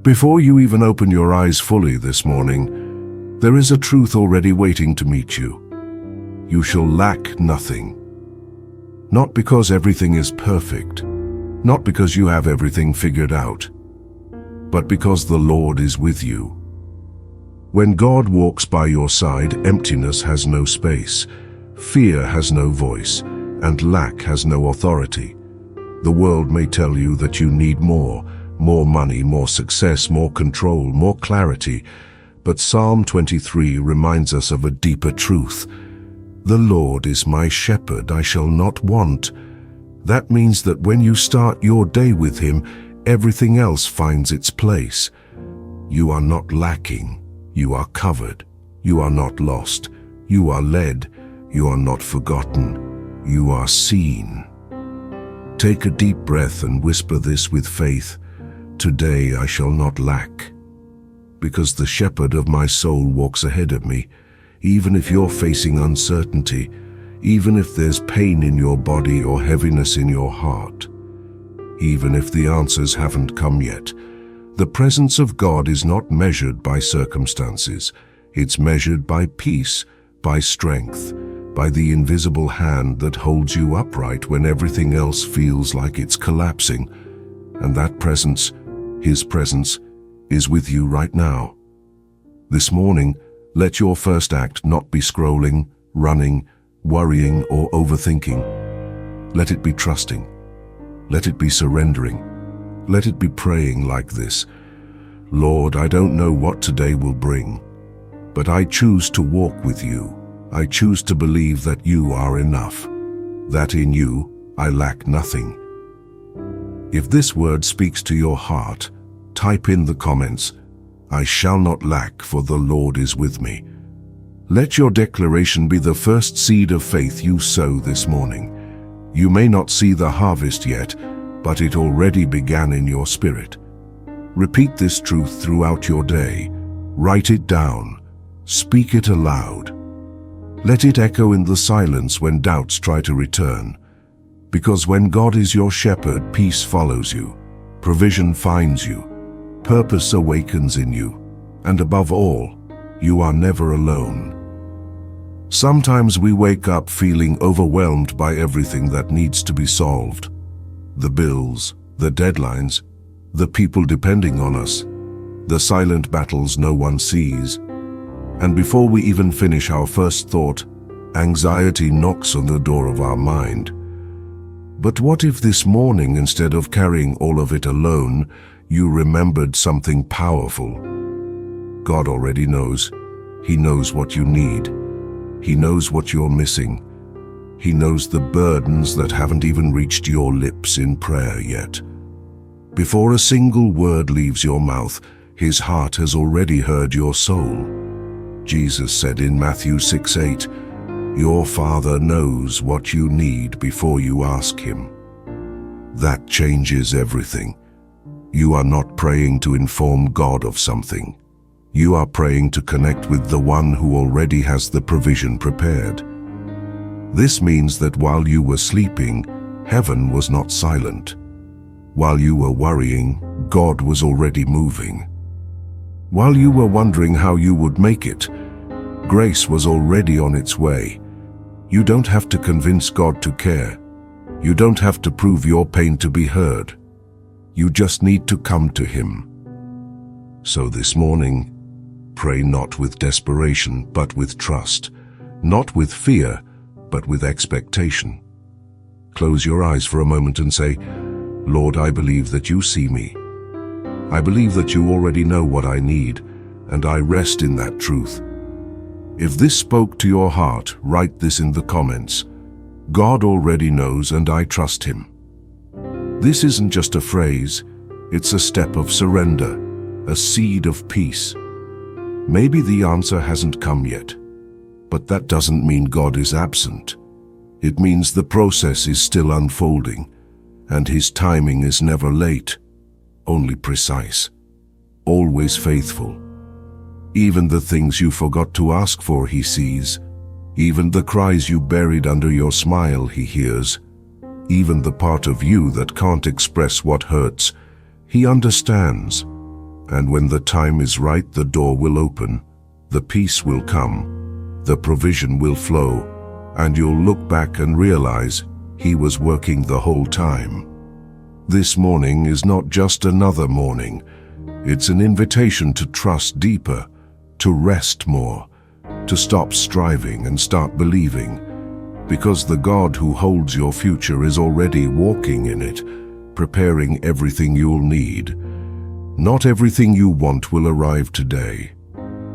Before you even open your eyes fully this morning, there is a truth already waiting to meet you. You shall lack nothing. Not because everything is perfect, not because you have everything figured out, but because the Lord is with you. When God walks by your side, emptiness has no space, fear has no voice, and lack has no authority. The world may tell you that you need more money, more success, more control, more clarity, but Psalm 23 reminds us of a deeper truth. The Lord is my shepherd, I shall not want. That means that when you start your day with Him, everything else finds its place. You are not lacking. You are covered. You are not lost. You are led. You are not forgotten. You are seen. Take a deep breath and whisper this with faith. Today I shall not lack, because the shepherd of my soul walks ahead of me. Even if you're facing uncertainty, even if there's pain in your body or heaviness in your heart, even if the answers haven't come yet, the presence of God is not measured by circumstances. It's measured by peace, by strength, by the invisible hand that holds you upright when everything else feels like it's collapsing. And that presence, His presence, is with you right now. This morning, let your first act not be scrolling, running, worrying, or overthinking. Let it be trusting. Let it be surrendering. Let it be praying like this. Lord, I don't know what today will bring, but I choose to walk with you. I choose to believe that you are enough, that in you I lack nothing. If this word speaks to your heart, type in the comments, I shall not lack, for the Lord is with me. Let your declaration be the first seed of faith you sow this morning. You may not see the harvest yet, but it already began in your spirit. Repeat this truth throughout your day. Write it down. Speak it aloud. Let it echo in the silence when doubts try to return. Because when God is your shepherd, peace follows you, provision finds you, purpose awakens in you, and above all, you are never alone. Sometimes we wake up feeling overwhelmed by everything that needs to be solved. The bills, the deadlines, the people depending on us, the silent battles no one sees. And before we even finish our first thought, anxiety knocks on the door of our mind. But what if this morning, instead of carrying all of it alone, you remembered something powerful? God already knows. He knows what you need. He knows what you're missing. He knows the burdens that haven't even reached your lips in prayer yet. Before a single word leaves your mouth, His heart has already heard your soul. Jesus said in Matthew 6:8, Your Father knows what you need before you ask Him. That changes everything. You are not praying to inform God of something. You are praying to connect with the one who already has the provision prepared. This means that while you were sleeping, heaven was not silent. While you were worrying, God was already moving. While you were wondering how you would make it, grace was already on its way. You don't have to convince God to care. You don't have to prove your pain to be heard. You just need to come to Him. So this morning, pray not with desperation, but with trust, not with fear, but with expectation. Close your eyes for a moment and say, Lord, I believe that you see me. I believe that you already know what I need, and I rest in that truth. If this spoke to your heart, write this in the comments. God already knows, and I trust Him. This isn't just a phrase, it's a step of surrender, a seed of peace. Maybe the answer hasn't come yet, but that doesn't mean God is absent. It means the process is still unfolding, and His timing is never late, only precise, always faithful. Even the things you forgot to ask for, He sees. Even the cries you buried under your smile, He hears. Even the part of you that can't express what hurts, He understands. And when the time is right, the door will open, the peace will come, the provision will flow, and you'll look back and realize He was working the whole time. This morning is not just another morning. It's an invitation to trust deeper, to rest more, to stop striving and start believing, because the God who holds your future is already walking in it, preparing everything you'll need. Not everything you want will arrive today.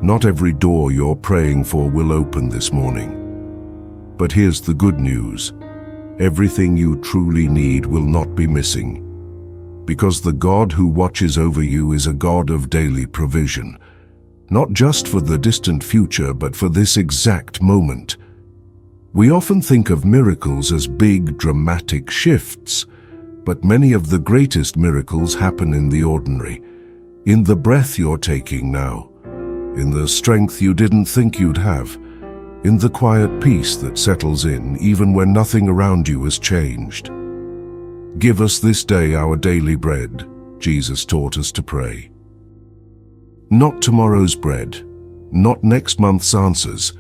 Not every door you're praying for will open this morning. But here's the good news. Everything you truly need will not be missing, because the God who watches over you is a God of daily provision, not just for the distant future, but for this exact moment. We often think of miracles as big, dramatic shifts, but many of the greatest miracles happen in the ordinary, in the breath you're taking now, in the strength you didn't think you'd have, in the quiet peace that settles in even when nothing around you has changed. Give us this day our daily bread, Jesus taught us to pray. Not tomorrow's bread, not next month's answers,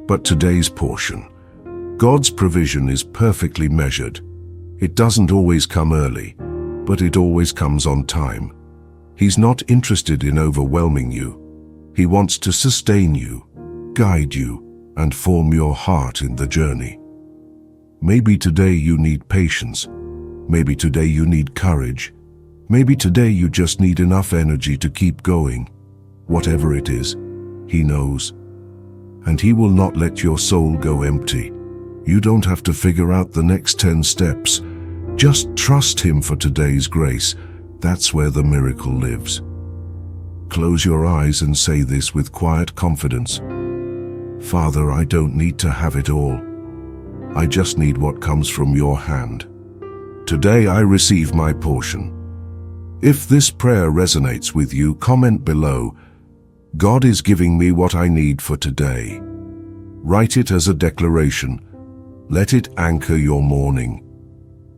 but today's portion. God's provision is perfectly measured. It doesn't always come early, but it always comes on time. He's not interested in overwhelming you. He wants to sustain you, guide you, and form your heart in the journey. Maybe today you need patience. Maybe today you need courage. Maybe today you just need enough energy to keep going. Whatever it is, He knows. And He will not let your soul go empty. You don't have to figure out the next 10 steps. Just trust Him for today's grace. That's where the miracle lives. Close your eyes and say this with quiet confidence. Father, I don't need to have it all. I just need what comes from your hand. Today I receive my portion. If this prayer resonates with you, comment below, God is giving me what I need for today. Write it as a declaration. Let it anchor your morning.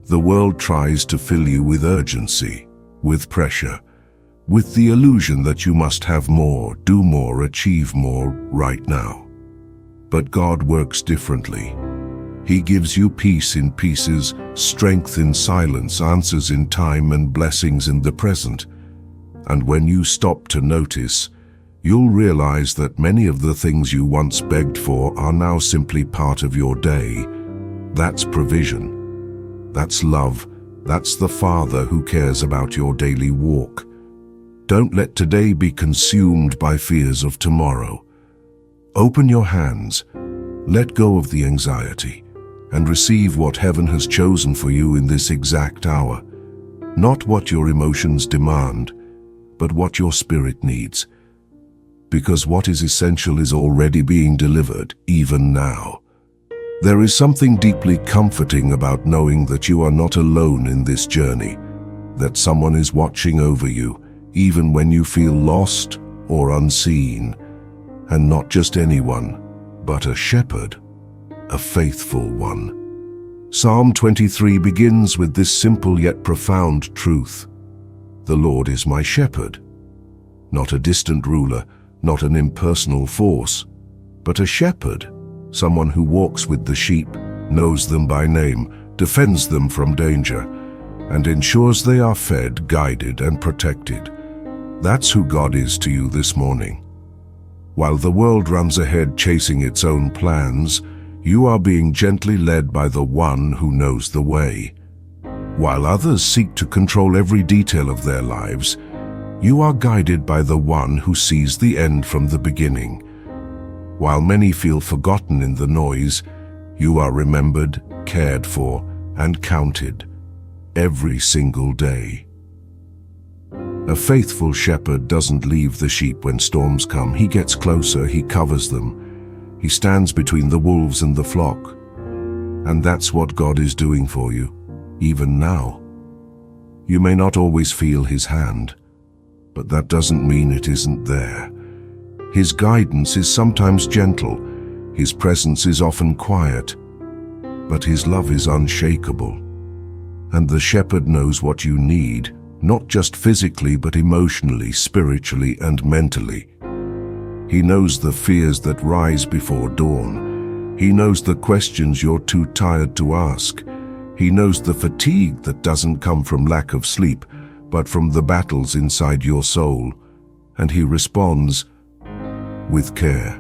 The world tries to fill you with urgency, with pressure, with the illusion that you must have more, do more, achieve more right now. But God works differently. He gives you peace in pieces, strength in silence, answers in time, and blessings in the present. And when you stop to notice, you'll realize that many of the things you once begged for are now simply part of your day. That's provision. That's love. That's the Father who cares about your daily walk. Don't let today be consumed by fears of tomorrow. Open your hands, let go of the anxiety, and receive what heaven has chosen for you in this exact hour. Not what your emotions demand, but what your spirit needs. Because what is essential is already being delivered, even now. There is something deeply comforting about knowing that you are not alone in this journey, that someone is watching over you, even when you feel lost or unseen. And not just anyone, but a shepherd. A faithful one. Psalm 23 begins with this simple yet profound truth. The Lord is my shepherd. Not a distant ruler, not an impersonal force, but a shepherd, someone who walks with the sheep, knows them by name, defends them from danger, and ensures they are fed, guided, and protected. That's who God is to you this morning. While the world runs ahead chasing its own plans, you are being gently led by the one who knows the way. While others seek to control every detail of their lives, you are guided by the one who sees the end from the beginning. While many feel forgotten in the noise, you are remembered, cared for, and counted every single day. A faithful shepherd doesn't leave the sheep when storms come. He gets closer, he covers them. He stands between the wolves and the flock. And that's what God is doing for you, even now. You may not always feel His hand, but that doesn't mean it isn't there. His guidance is sometimes gentle, His presence is often quiet, but His love is unshakable. And the shepherd knows what you need not just physically but emotionally, spiritually, and mentally. He knows the fears that rise before dawn. He knows the questions you're too tired to ask. He knows the fatigue that doesn't come from lack of sleep, but from the battles inside your soul. And he responds with care,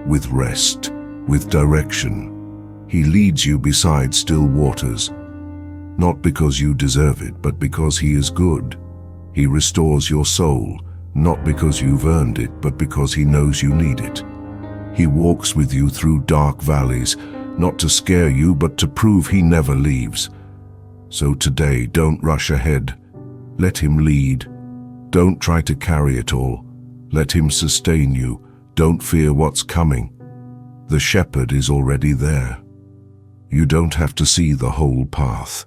with rest, with direction. He leads you beside still waters, not because you deserve it, but because he is good. He restores your soul, not because you've earned it, but because he knows you need it. He walks with you through dark valleys, not to scare you, but to prove he never leaves. So today, don't rush ahead. Let him lead. Don't try to carry it all. Let him sustain you. Don't fear what's coming. The shepherd is already there. You don't have to see the whole path.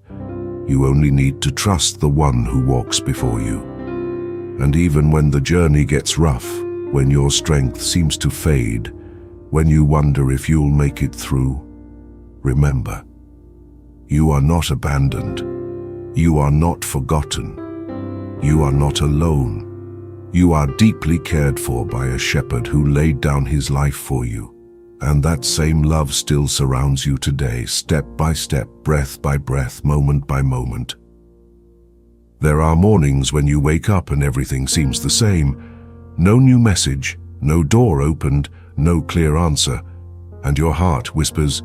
You only need to trust the one who walks before you. And even when the journey gets rough, when your strength seems to fade, when you wonder if you'll make it through, remember, you are not abandoned. You are not forgotten. You are not alone. You are deeply cared for by a shepherd who laid down his life for you. And that same love still surrounds you today, step by step, breath by breath, moment by moment. There are mornings when you wake up and everything seems the same. No new message, no door opened, no clear answer, and your heart whispers,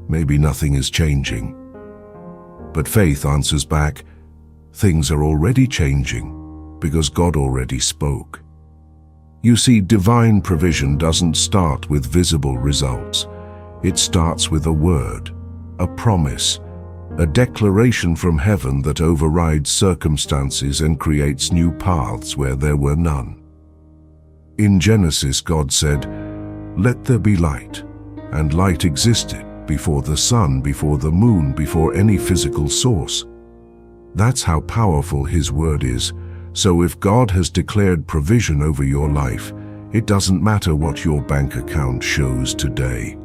maybe nothing is changing. But faith answers back, things are already changing, because God already spoke. You see, divine provision doesn't start with visible results. It starts with a word, a promise, a declaration from heaven that overrides circumstances and creates new paths where there were none. In Genesis, God said, "Let there be light," and light existed before the sun, before the moon, before any physical source. That's how powerful his word is. So if God has declared provision over your life, it doesn't matter what your bank account shows today.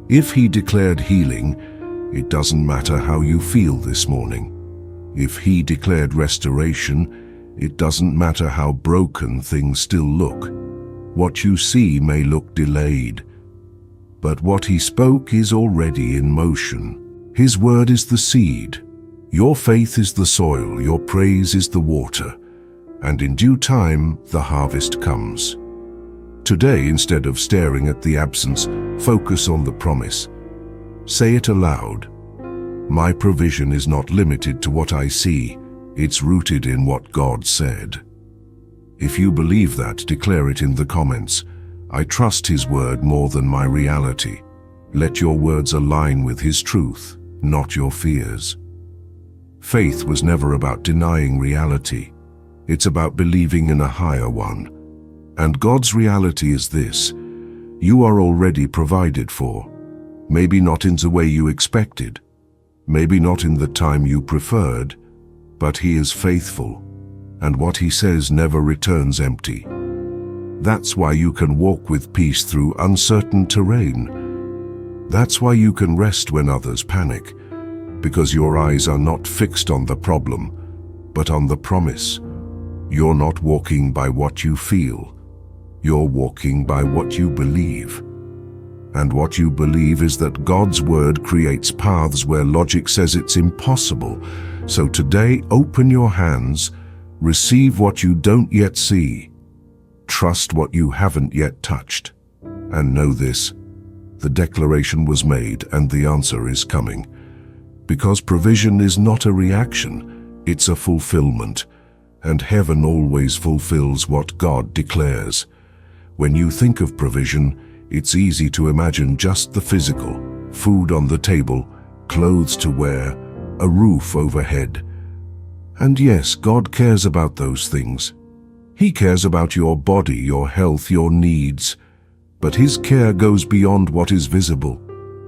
If he declared healing, it doesn't matter how you feel this morning. If he declared restoration, it doesn't matter how broken things still look. What you see may look delayed, but what he spoke is already in motion. His word is the seed. Your faith is the soil, your praise is the water, and in due time the harvest comes. Today, instead of staring at the absence, focus on the promise. Say it aloud. My provision is not limited to what I see, it's rooted in what God said. If you believe that, declare it in the comments. I trust his word more than my reality. Let your words align with his truth, not your fears. Faith was never about denying reality. It's about believing in a higher one. And God's reality is this: you are already provided for. Maybe not in the way you expected, maybe not in the time you preferred, but he is faithful, and what he says never returns empty. That's why you can walk with peace through uncertain terrain. That's why you can rest when others panic, because your eyes are not fixed on the problem, but on the promise. You're not walking by what you feel. You're walking by what you believe. And what you believe is that God's word creates paths where logic says it's impossible. So today, open your hands, receive what you don't yet see, trust what you haven't yet touched, and know this: the declaration was made and the answer is coming. Because provision is not a reaction, it's a fulfillment, and heaven always fulfills what God declares. When you think of provision, it's easy to imagine just the physical: food on the table, clothes to wear, a roof overhead. And yes, God cares about those things. He cares about your body, your health, your needs. But his care goes beyond what is visible,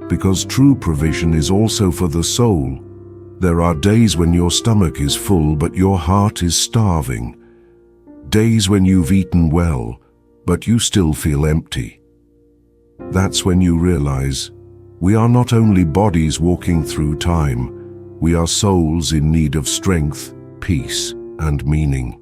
because true provision is also for the soul. There are days when your stomach is full, but your heart is starving. Days when you've eaten well, but you still feel empty. That's when you realize we are not only bodies walking through time, we are souls in need of strength, peace and meaning.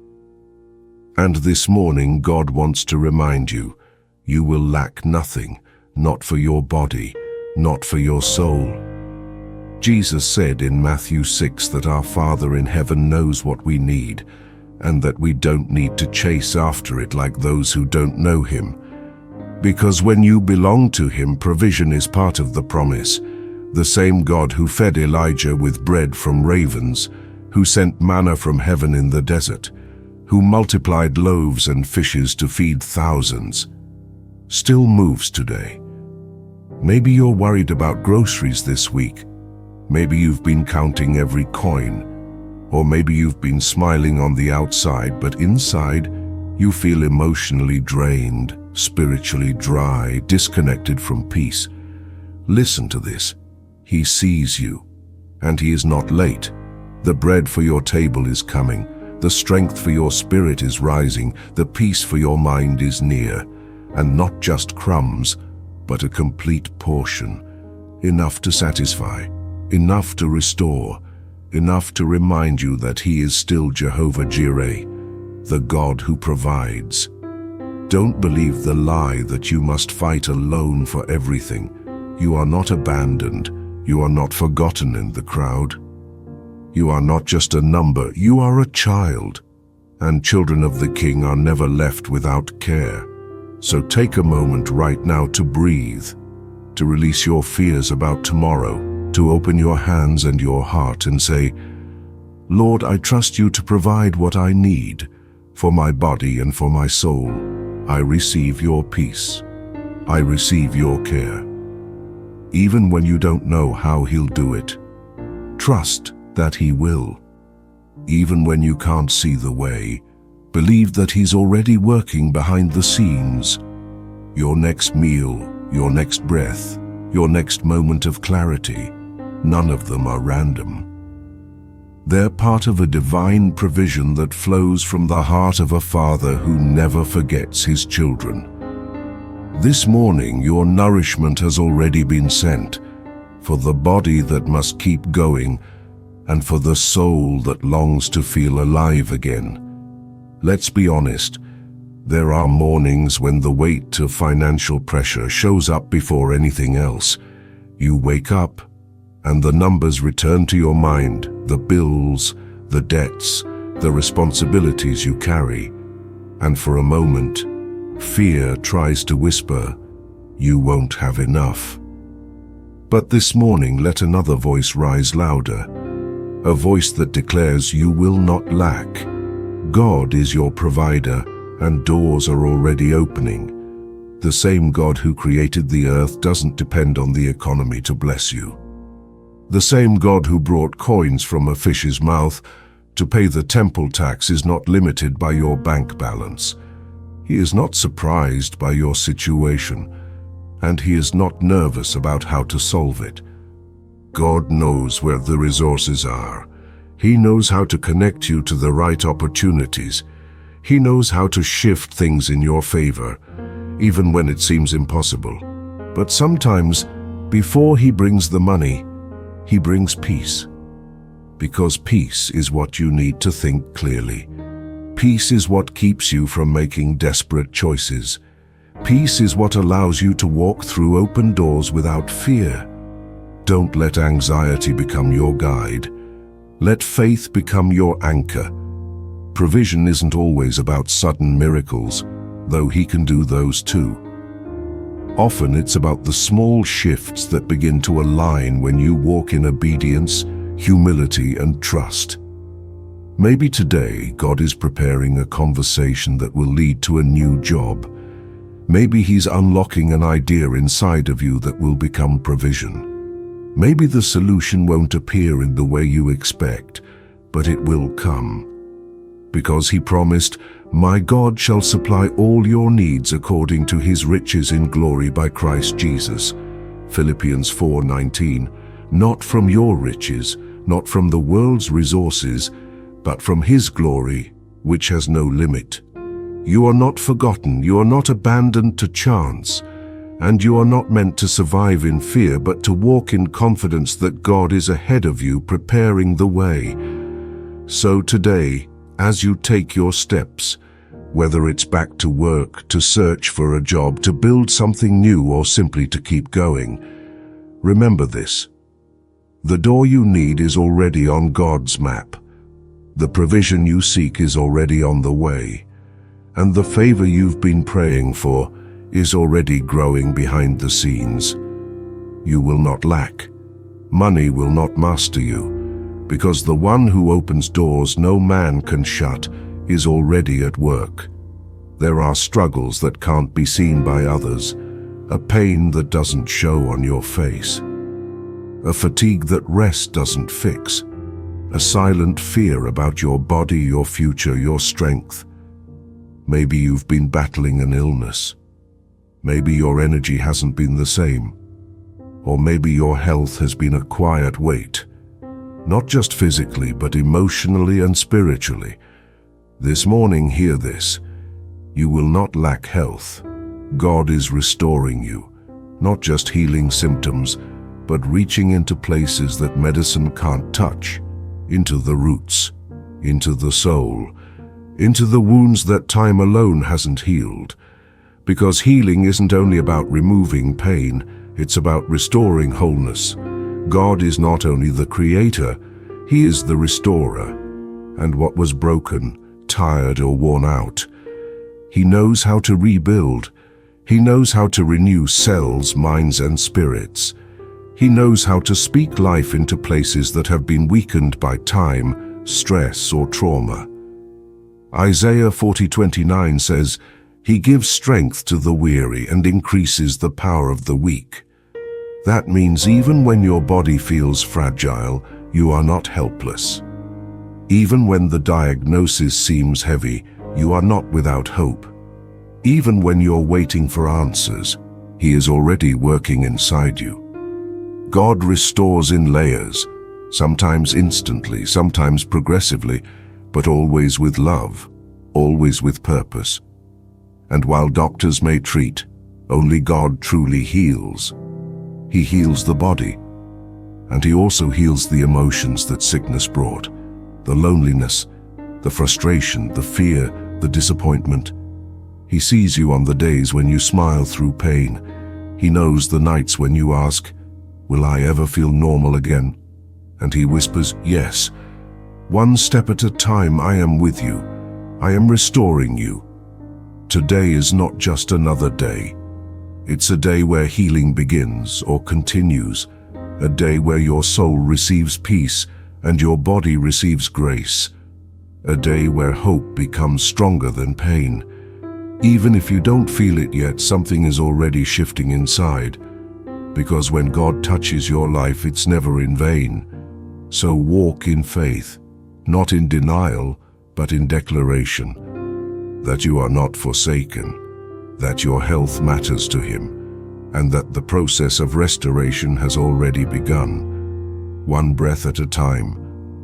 And this morning God wants to remind you, you will lack nothing, not for your body, not for your soul. Jesus said in Matthew 6 that our Father in heaven knows what we need, and that we don't need to chase after it like those who don't know Him. Because when you belong to Him, provision is part of the promise. The same God who fed Elijah with bread from ravens, who sent manna from heaven in the desert, who multiplied loaves and fishes to feed thousands, still moves today. Maybe you're worried about groceries this week. Maybe you've been counting every coin. Or maybe you've been smiling on the outside, but inside you feel emotionally drained, spiritually dry, disconnected from peace. Listen to this. He sees you, and He is not late. The bread for your table is coming. The strength for your spirit is rising. The peace for your mind is near. And not just crumbs, but a complete portion. Enough to satisfy, enough to restore, enough to remind you that He is still Jehovah Jireh, the God who provides. Don't believe the lie that you must fight alone for everything. You are not abandoned. You are not forgotten in the crowd. You are not just a number. You are a child. And children of the King are never left without care. So take a moment right now to breathe, to release your fears about tomorrow, to open your hands and your heart and say, Lord, I trust You to provide what I need for my body and for my soul. I receive Your peace. I receive Your care. Even when you don't know how He'll do it, trust that He will. Even when you can't see the way, believe that He's already working behind the scenes. Your next meal, your next breath, your next moment of clarity, none of them are random. They're part of a divine provision that flows from the heart of a Father who never forgets His children. This morning, your nourishment has already been sent, for the body that must keep going, and for the soul that longs to feel alive again. Let's be honest, there are mornings when the weight of financial pressure shows up before anything else. You wake up, and the numbers return to your mind, the bills, the debts, the responsibilities you carry. And for a moment, fear tries to whisper, you won't have enough. But this morning, let another voice rise louder, a voice that declares you will not lack. God is your provider, and doors are already opening. The same God who created the earth doesn't depend on the economy to bless you. The same God who brought coins from a fish's mouth to pay the temple tax is not limited by your bank balance. He is not surprised by your situation, and He is not nervous about how to solve it. God knows where the resources are. He knows how to connect you to the right opportunities. He knows how to shift things in your favor, even when it seems impossible. But sometimes, before He brings the money, He brings peace. Because peace is what you need to think clearly. Peace is what keeps you from making desperate choices. Peace is what allows you to walk through open doors without fear. Don't let anxiety become your guide. Let faith become your anchor. Provision isn't always about sudden miracles, though He can do those too. Often it's about the small shifts that begin to align when you walk in obedience, humility, and trust. Maybe today God is preparing a conversation that will lead to a new job. Maybe He's unlocking an idea inside of you that will become provision. Maybe the solution won't appear in the way you expect, but it will come. Because He promised, "My God shall supply all your needs according to His riches in glory by Christ Jesus." Philippians 4:19. Not from your riches, not from the world's resources, but from His glory, which has no limit. You are not forgotten, you are not abandoned to chance, and you are not meant to survive in fear, but to walk in confidence that God is ahead of you, preparing the way. So today, as you take your steps, whether it's back to work, to search for a job, to build something new, or simply to keep going, remember this. The door you need is already on God's map. The provision you seek is already on the way. And the favor you've been praying for is already growing behind the scenes. You will not lack. Money will not master you, because the one who opens doors no man can shut is already at work. There are struggles that can't be seen by others, a pain that doesn't show on your face, a fatigue that rest doesn't fix, a silent fear about your body, your future, your strength. Maybe you've been battling an illness. Maybe your energy hasn't been the same. Or maybe your health has been a quiet weight, not just physically, but emotionally and spiritually. This morning, hear this. You will not lack health. God is restoring you, not just healing symptoms, but reaching into places that medicine can't touch, into the roots, into the soul, into the wounds that time alone hasn't healed. Because healing isn't only about removing pain, it's about restoring wholeness. God is not only the creator, He is the restorer. And what was broken, tired, or worn out, He knows how to rebuild. He knows how to renew cells, minds, and spirits. He knows how to speak life into places that have been weakened by time, stress, or trauma. Isaiah 40:29 says, He gives strength to the weary and increases the power of the weak. That means even when your body feels fragile, you are not helpless. Even when the diagnosis seems heavy, you are not without hope. Even when you're waiting for answers, He is already working inside you. God restores in layers, sometimes instantly, sometimes progressively, but always with love, always with purpose. And while doctors may treat, only God truly heals. He heals the body, and He also heals the emotions that sickness brought, the loneliness, the frustration, the fear, the disappointment. He sees you on the days when you smile through pain. He knows the nights when you ask, will I ever feel normal again? And He whispers, yes. One step at a time, I am with you. I am restoring you. Today is not just another day. It's a day where healing begins or continues, a day where your soul receives peace and your body receives grace, a day where hope becomes stronger than pain. Even if you don't feel it yet, something is already shifting inside, because when God touches your life, it's never in vain. So walk in faith, not in denial, but in declaration, that you are not forsaken, that your health matters to Him, and that the process of restoration has already begun. One breath at a time,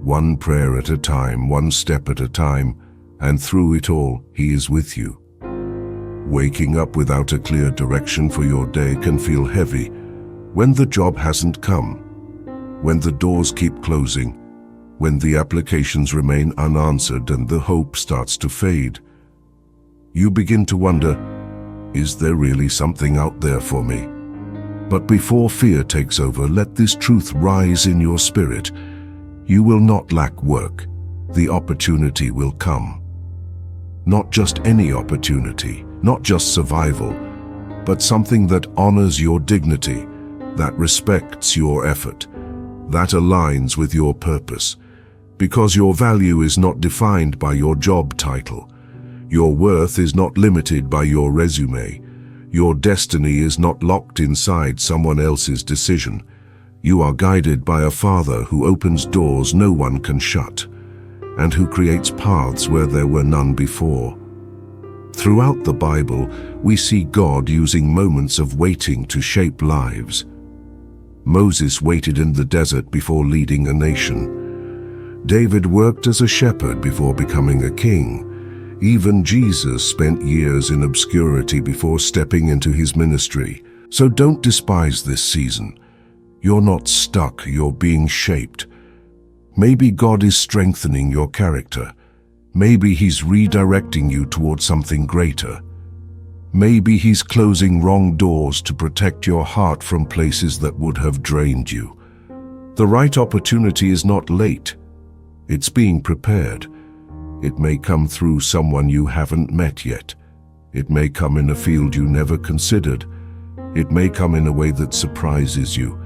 one prayer at a time, one step at a time, and through it all, He is with you. Waking up without a clear direction for your day can feel heavy when the job hasn't come, when the doors keep closing, when the applications remain unanswered and the hope starts to fade. You begin to wonder, is there really something out there for me? But before fear takes over, let this truth rise in your spirit. You will not lack work. The opportunity will come. Not just any opportunity, not just survival, but something that honors your dignity, that respects your effort, that aligns with your purpose. Because your value is not defined by your job title. Your worth is not limited by your resume. Your destiny is not locked inside someone else's decision. You are guided by a Father who opens doors no one can shut, and who creates paths where there were none before. Throughout the Bible, we see God using moments of waiting to shape lives. Moses waited in the desert before leading a nation. David worked as a shepherd before becoming a king. Even Jesus spent years in obscurity before stepping into His ministry. So don't despise this season. You're not stuck, you're being shaped. Maybe God is strengthening your character. Maybe He's redirecting you towards something greater. Maybe He's closing wrong doors to protect your heart from places that would have drained you. The right opportunity is not late. It's being prepared. It may come through someone you haven't met yet. It may come in a field you never considered. It may come in a way that surprises you.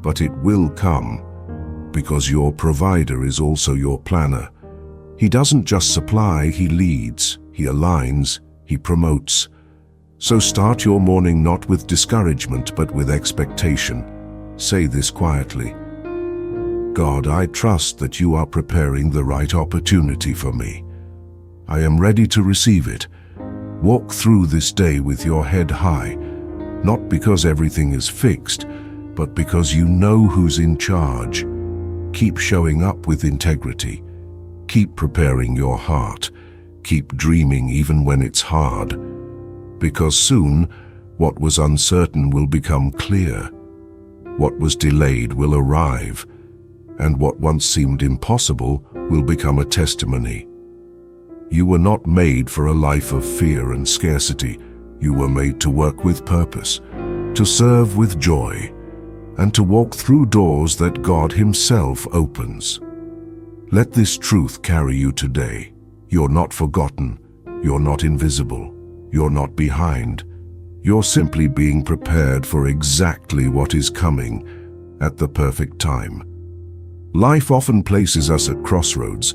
But it will come, because your provider is also your planner. He doesn't just supply, He leads, He aligns, He promotes. So start your morning not with discouragement, but with expectation. Say this quietly: God, I trust that You are preparing the right opportunity for me. I am ready to receive it. Walk through this day with your head high, not because everything is fixed, but because you know who's in charge. Keep showing up with integrity. Keep preparing your heart. Keep dreaming even when it's hard. Because soon, what was uncertain will become clear. What was delayed will arrive. And what once seemed impossible will become a testimony. You were not made for a life of fear and scarcity. You were made to work with purpose, to serve with joy, and to walk through doors that God Himself opens. Let this truth carry you today. You're not forgotten. You're not invisible. You're not behind. You're simply being prepared for exactly what is coming at the perfect time. Life often places us at crossroads,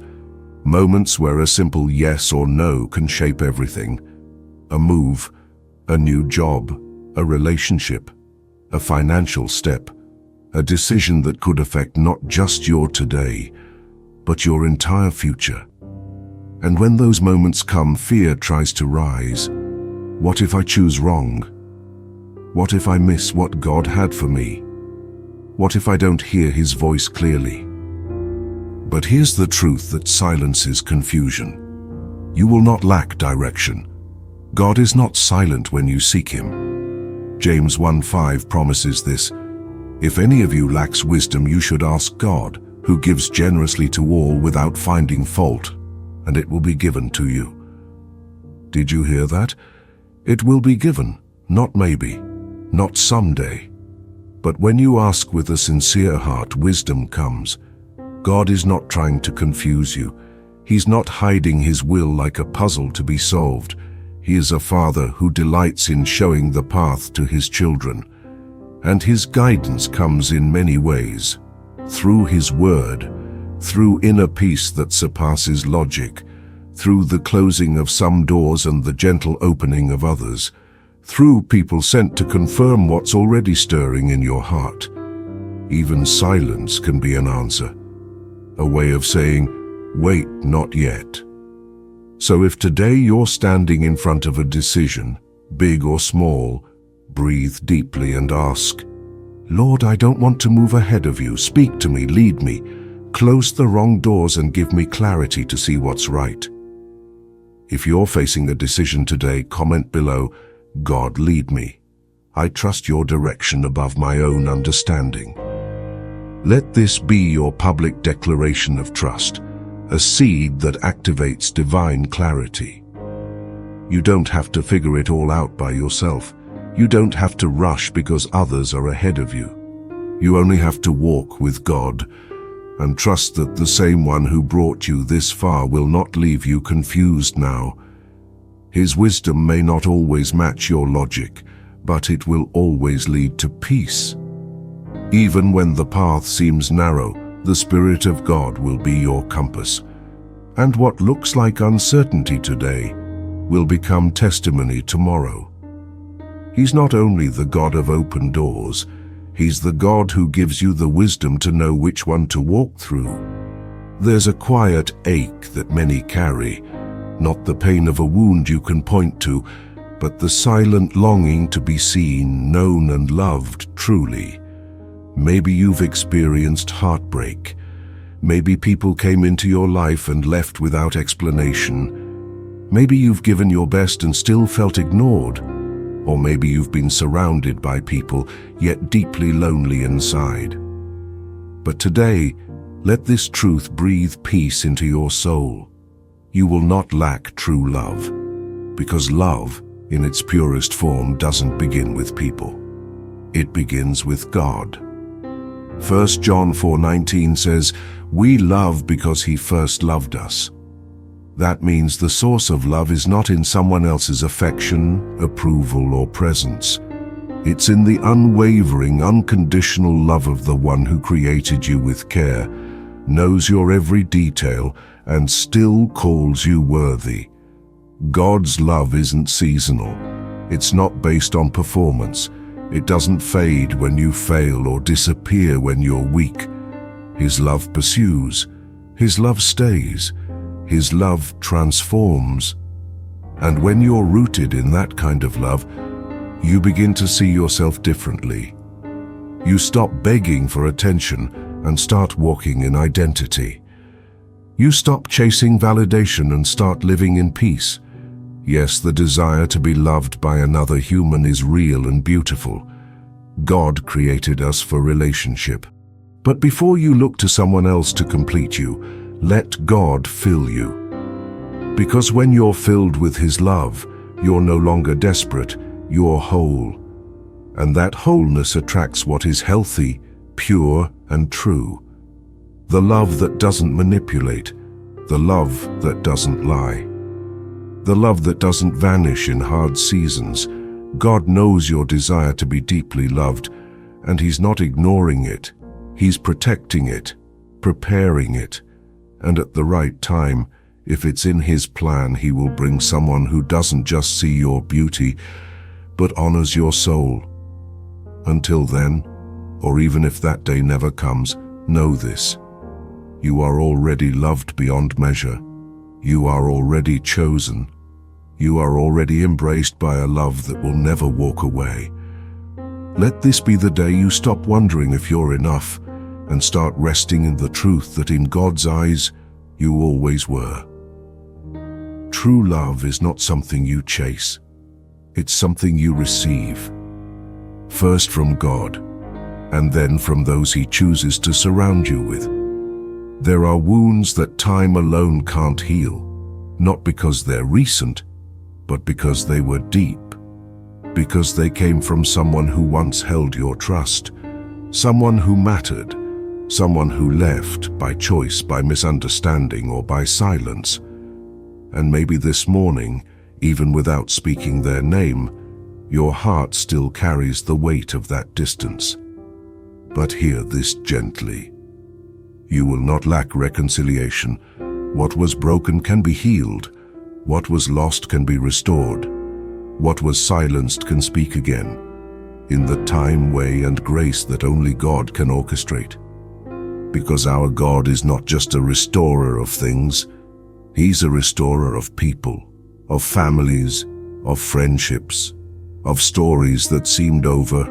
moments where a simple yes or no can shape everything. A move, a new job, a relationship, a financial step, a decision that could affect not just your today, but your entire future. And when those moments come, fear tries to rise. What if I choose wrong? What if I miss what God had for me? What if I don't hear His voice clearly? But here's the truth that silences confusion. You will not lack direction. God is not silent when you seek Him. James 1:5 promises this: If any of you lacks wisdom, you should ask God, who gives generously to all without finding fault, and it will be given to you. Did you hear that? It will be given, not maybe, not someday. But when you ask with a sincere heart, wisdom comes. God is not trying to confuse you. He's not hiding His will like a puzzle to be solved. He is a Father who delights in showing the path to His children. And His guidance comes in many ways. Through His Word, through inner peace that surpasses logic, through the closing of some doors and the gentle opening of others, through people sent to confirm what's already stirring in your heart. Even silence can be an answer, a way of saying, wait, not yet. So if today you're standing in front of a decision, big or small, breathe deeply and ask, Lord, I don't want to move ahead of You. Speak to me, lead me, close the wrong doors and give me clarity to see what's right. If you're facing a decision today, comment below, God, lead me. I trust Your direction above my own understanding. Let this be your public declaration of trust, a seed that activates divine clarity. You don't have to figure it all out by yourself. You don't have to rush because others are ahead of you. You only have to walk with God and trust that the same one who brought you this far will not leave you confused now. His wisdom may not always match your logic, but it will always lead to peace. Even when the path seems narrow, the Spirit of God will be your compass. And what looks like uncertainty today will become testimony tomorrow. He's not only the God of open doors, He's the God who gives you the wisdom to know which one to walk through. There's a quiet ache that many carry, not the pain of a wound you can point to, but the silent longing to be seen, known and loved truly. Maybe you've experienced heartbreak. Maybe people came into your life and left without explanation. Maybe you've given your best and still felt ignored. Or maybe you've been surrounded by people, yet deeply lonely inside. But today, Let this truth breathe peace into your soul. You will not lack true love, because love, in its purest form, doesn't begin with people. It begins with God. 1 John 4:19 says, "We love because He first loved us." That means the source of love is not in someone else's affection, approval, or presence. It's in the unwavering, unconditional love of the one who created you with care, knows your every detail, and still calls you worthy. God's love isn't seasonal. It's not based on performance. It doesn't fade when you fail or disappear when you're weak. His love pursues. His love stays. His love transforms. And when you're rooted in that kind of love, you begin to see yourself differently. You stop begging for attention and start walking in identity. You stop chasing validation and start living in peace. Yes, the desire to be loved by another human is real and beautiful. God created us for relationship. But before you look to someone else to complete you, let God fill you. Because when you're filled with His love, you're no longer desperate, you're whole. And that wholeness attracts what is healthy, pure, and true. The love that doesn't manipulate, the love that doesn't lie. The love that doesn't vanish in hard seasons. God knows your desire to be deeply loved, and He's not ignoring it. He's protecting it, preparing it, and at the right time, if it's in His plan, He will bring someone who doesn't just see your beauty, but honors your soul. Until then, or even if that day never comes, know this: you are already loved beyond measure. You are already chosen. You are already embraced by a love that will never walk away. Let this be the day you stop wondering if you're enough and start resting in the truth that in God's eyes, you always were. True love is not something you chase. It's something you receive. First from God, and then from those He chooses to surround you with. There are wounds that time alone can't heal, not because they're recent, but because they were deep, because they came from someone who once held your trust, someone who mattered, someone who left by choice, by misunderstanding, or by silence. And maybe this morning, even without speaking their name, your heart still carries the weight of that distance. But hear this gently. You will not lack reconciliation. What was broken can be healed. What was lost can be restored. What was silenced can speak again, in the time, way, and grace that only God can orchestrate. Because our God is not just a restorer of things, He's a restorer of people, of families, of friendships, of stories that seemed over.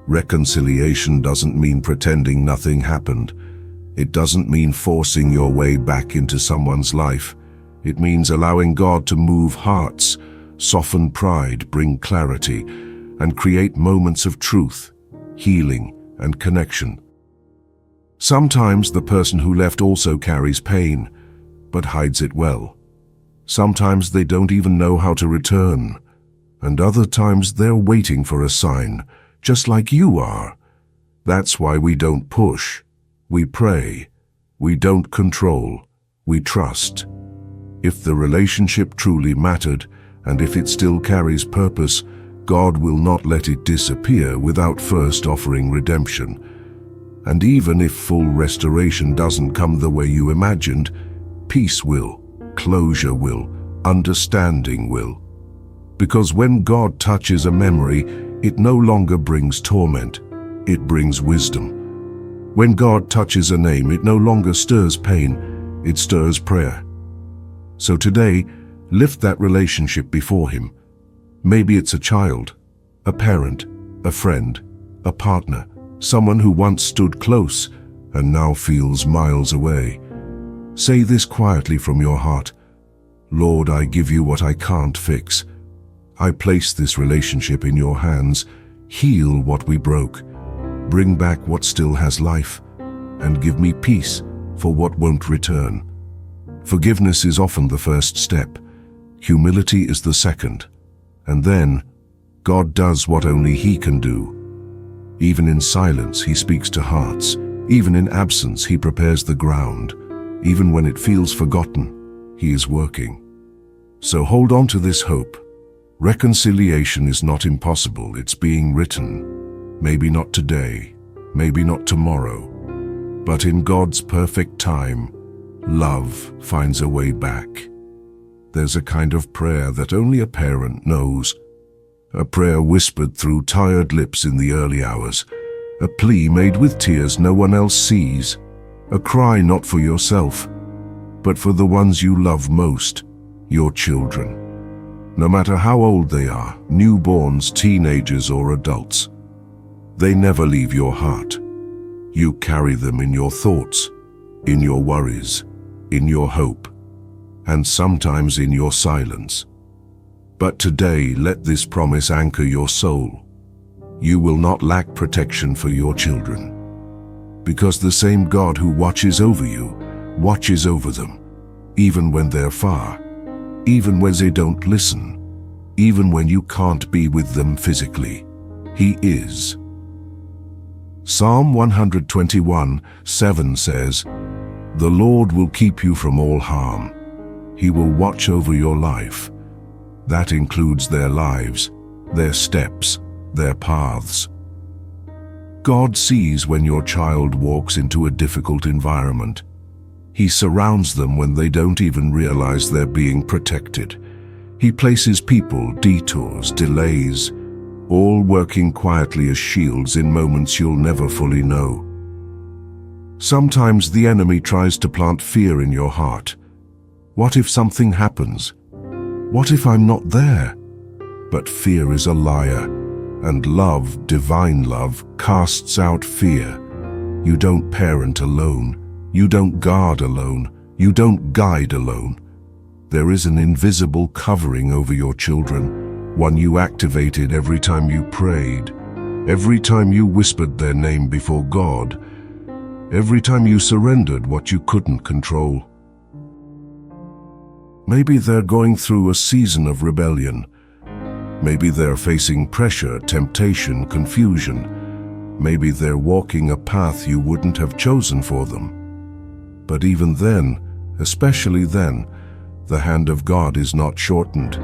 Reconciliation doesn't mean pretending nothing happened. It doesn't mean forcing your way back into someone's life. It means allowing God to move hearts, soften pride, bring clarity, and create moments of truth, healing, and connection. Sometimes the person who left also carries pain, but hides it well. Sometimes they don't even know how to return, and other times they're waiting for a sign, just like you are. That's why we don't push. We pray. We don't control. We trust. If the relationship truly mattered, and if it still carries purpose, God will not let it disappear without first offering redemption. And even if full restoration doesn't come the way you imagined, peace will, closure will, understanding will. Because when God touches a memory, it no longer brings torment, it brings wisdom. When God touches a name, it no longer stirs pain, it stirs prayer. So today, lift that relationship before Him. Maybe it's a child, a parent, a friend, a partner, someone who once stood close and now feels miles away. Say this quietly from your heart: Lord, I give you what I can't fix. I place this relationship in your hands. Heal what we broke. Bring back what still has life. and give me peace for what won't return. Forgiveness is often the first step. Humility is the second. And then, God does what only He can do. Even in silence, He speaks to hearts. Even in absence, He prepares the ground. Even when it feels forgotten, He is working. So hold on to this hope. Reconciliation is not impossible, it's being written. Maybe not today, maybe not tomorrow, but in God's perfect time, love finds a way back. There's a kind of prayer that only a parent knows. A prayer whispered through tired lips in the early hours. A plea made with tears no one else sees. A cry not for yourself, but for the ones you love most, your children. No matter how old they are, newborns, teenagers, or adults, they never leave your heart. You carry them in your thoughts, in your worries, in your hope, and sometimes in your silence. But today, let this promise anchor your soul. You will not lack protection for your children, because the same God who watches over you, watches over them, even when they're far, even when they don't listen, even when you can't be with them physically. He is. Psalm 121:7 says, "The Lord will keep you from all harm. He will watch over your life." That includes their lives, their steps, their paths. God sees when your child walks into a difficult environment. He surrounds them when they don't even realize they're being protected. He places people, detours, delays, all working quietly as shields in moments you'll never fully know. Sometimes the enemy tries to plant fear in your heart. What if something happens? What if I'm not there? But fear is a liar, and love, divine love, casts out fear. You don't parent alone. You don't guard alone. You don't guide alone. There is an invisible covering over your children, one you activated every time you prayed, every time you whispered their name before God, every time you surrendered what you couldn't control. Maybe they're going through a season of rebellion. Maybe they're facing pressure, temptation, confusion. Maybe they're walking a path you wouldn't have chosen for them. But even then, especially then, the hand of God is not shortened.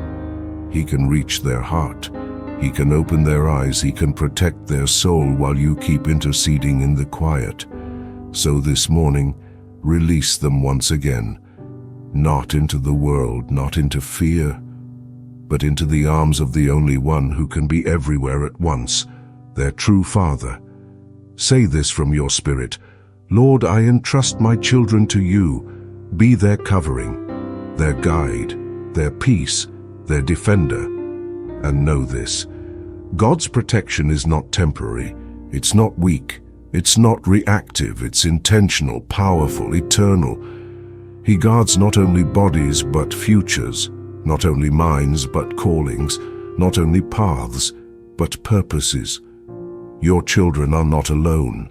He can reach their heart. He can open their eyes. He can protect their soul while you keep interceding in the quiet. So this morning, release them once again. Not into the world, not into fear, but into the arms of the only one who can be everywhere at once, their true Father. Say this from your spirit: "Lord, I entrust my children to you. Be their covering, their guide, their peace, their defender." And know this: God's protection is not temporary. It's not weak. It's not reactive. It's intentional, powerful, eternal. He guards not only bodies but futures, not only minds but callings, not only paths but purposes. Your children are not alone.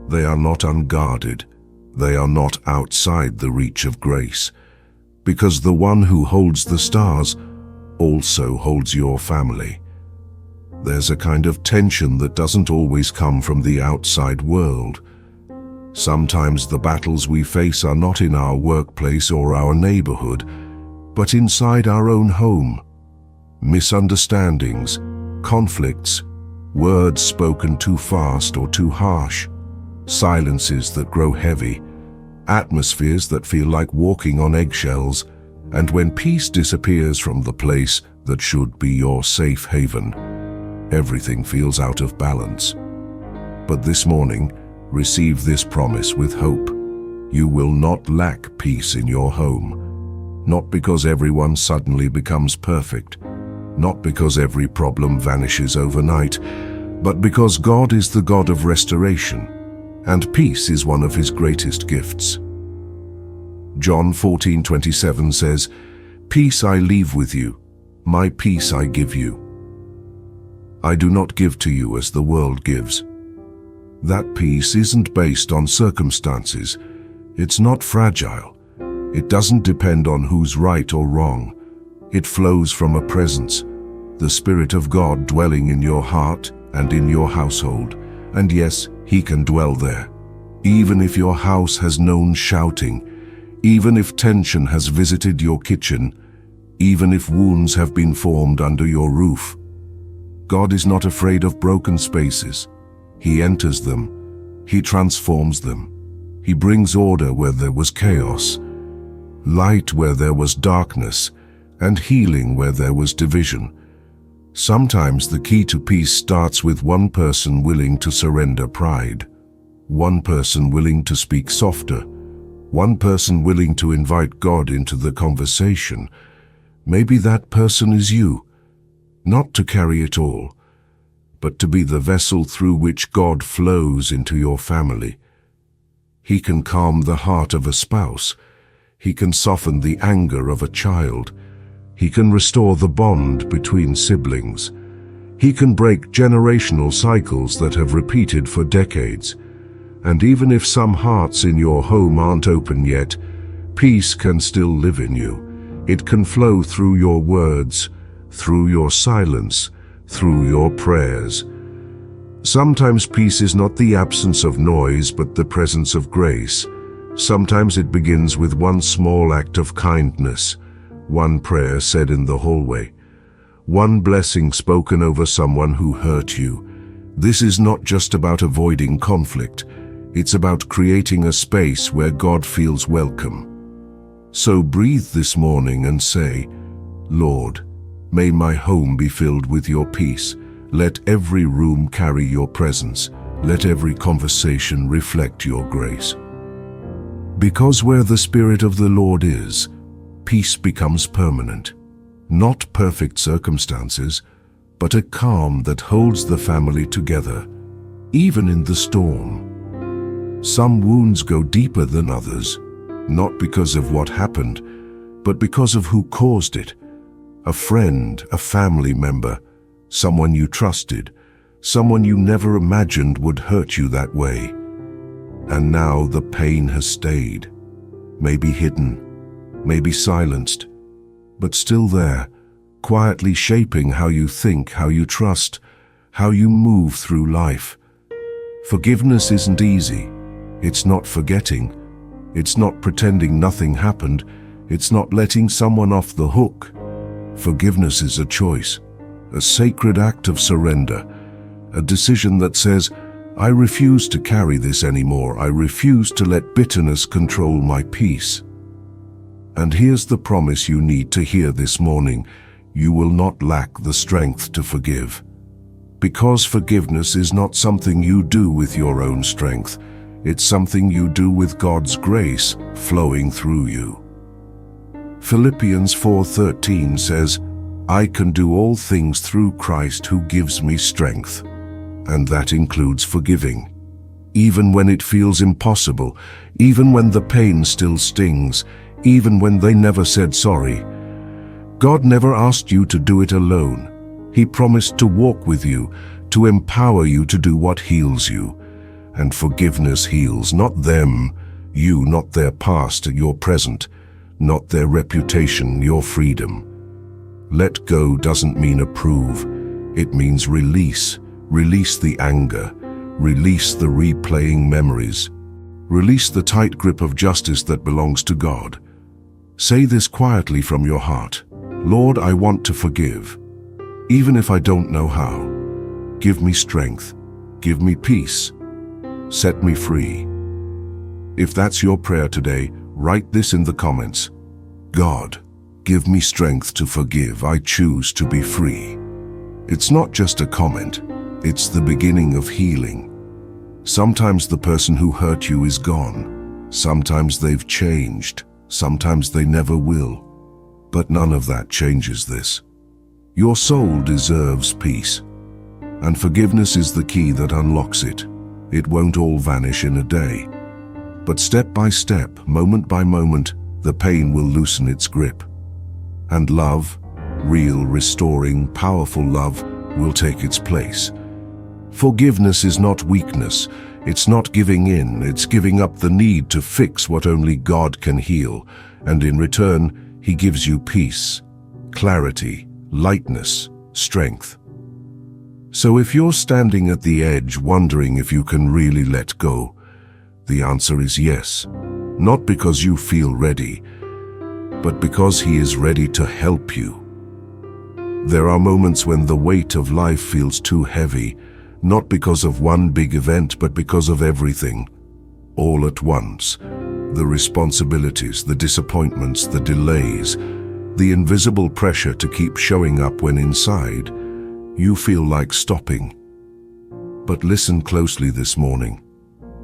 They are not unguarded. They are not outside the reach of grace, because the one who holds the stars also holds your family. There's a kind of tension that doesn't always come from the outside world. Sometimes the battles we face are not in our workplace or our neighborhood, but inside our own home. Misunderstandings, conflicts, words spoken too fast or too harsh, silences that grow heavy, atmospheres that feel like walking on eggshells, and when peace disappears from the place that should be your safe haven, everything feels out of balance. But this morning, receive this promise with hope. You will not lack peace in your home. Not because everyone suddenly becomes perfect, not because every problem vanishes overnight, but because God is the God of restoration, and peace is one of His greatest gifts. John 14:27 says, "Peace I leave with you, my peace I give you. I do not give to you as the world gives." That peace isn't based on circumstances. It's not fragile. It doesn't depend on who's right or wrong. It flows from a presence, the Spirit of God dwelling in your heart and in your household. And yes, He can dwell there. Even if your house has known shouting, even if tension has visited your kitchen, even if wounds have been formed under your roof. God is not afraid of broken spaces. He enters them. He transforms them. He brings order where there was chaos, light where there was darkness, and healing where there was division. Sometimes the key to peace starts with one person willing to surrender pride, one person willing to speak softer, one person willing to invite God into the conversation. Maybe that person is you, not to carry it all, but to be the vessel through which God flows into your family. He can calm the heart of a spouse. He can soften the anger of a child. He can restore the bond between siblings. He can break generational cycles that have repeated for decades. And even if some hearts in your home aren't open yet, peace can still live in you. It can flow through your words, through your silence, through your prayers. Sometimes peace is not the absence of noise, but the presence of grace. Sometimes it begins with one small act of kindness, one prayer said in the hallway, one blessing spoken over someone who hurt you. This is not just about avoiding conflict. It's about creating a space where God feels welcome. So breathe this morning and say, Lord, may my home be filled with your peace. Let every room carry your presence. Let every conversation reflect your grace. Because where the Spirit of the Lord is, peace becomes permanent. Not perfect circumstances, but a calm that holds the family together, even in the storm. Some wounds go deeper than others, not because of what happened, but because of who caused it. A friend, a family member, someone you trusted, someone you never imagined would hurt you that way. And now the pain has stayed, maybe hidden, maybe silenced, but still there, quietly shaping how you think, how you trust, how you move through life. Forgiveness isn't easy. It's not forgetting. It's not pretending nothing happened. It's not letting someone off the hook. Forgiveness is a choice, a sacred act of surrender, a decision that says, I refuse to carry this anymore. I refuse to let bitterness control my peace. And here's the promise you need to hear this morning. You will not lack the strength to forgive. Because forgiveness is not something you do with your own strength. It's something you do with God's grace flowing through you. Philippians 4:13 says, I can do all things through Christ who gives me strength. And that includes forgiving. Even when it feels impossible, even when the pain still stings, even when they never said sorry. God never asked you to do it alone. He promised to walk with you, to empower you to do what heals you. And forgiveness heals, not them, you, not their past, your present, not their reputation, your freedom. Let go doesn't mean approve. It means release. Release the anger. Release the replaying memories. Release the tight grip of justice that belongs to God. Say this quietly from your heart. Lord, I want to forgive, even if I don't know how. Give me strength. Give me peace. Set me free. If that's your prayer today, write this in the comments. God, give me strength to forgive. I choose to be free. It's not just a comment. It's the beginning of healing. Sometimes the person who hurt you is gone. Sometimes they've changed. Sometimes they never will. But none of that changes this. Your soul deserves peace. And forgiveness is the key that unlocks it. It won't all vanish in a day. But step by step, moment by moment, the pain will loosen its grip. And love, real, restoring, powerful love, will take its place. Forgiveness is not weakness. It's not giving in. It's giving up the need to fix what only God can heal. And in return, He gives you peace, clarity, lightness, strength. So if you're standing at the edge wondering if you can really let go, the answer is yes. Not because you feel ready, but because He is ready to help you. There are moments when the weight of life feels too heavy, not because of one big event, but because of everything, all at once. The responsibilities, the disappointments, the delays, the invisible pressure to keep showing up when inside you feel like stopping. But listen closely this morning.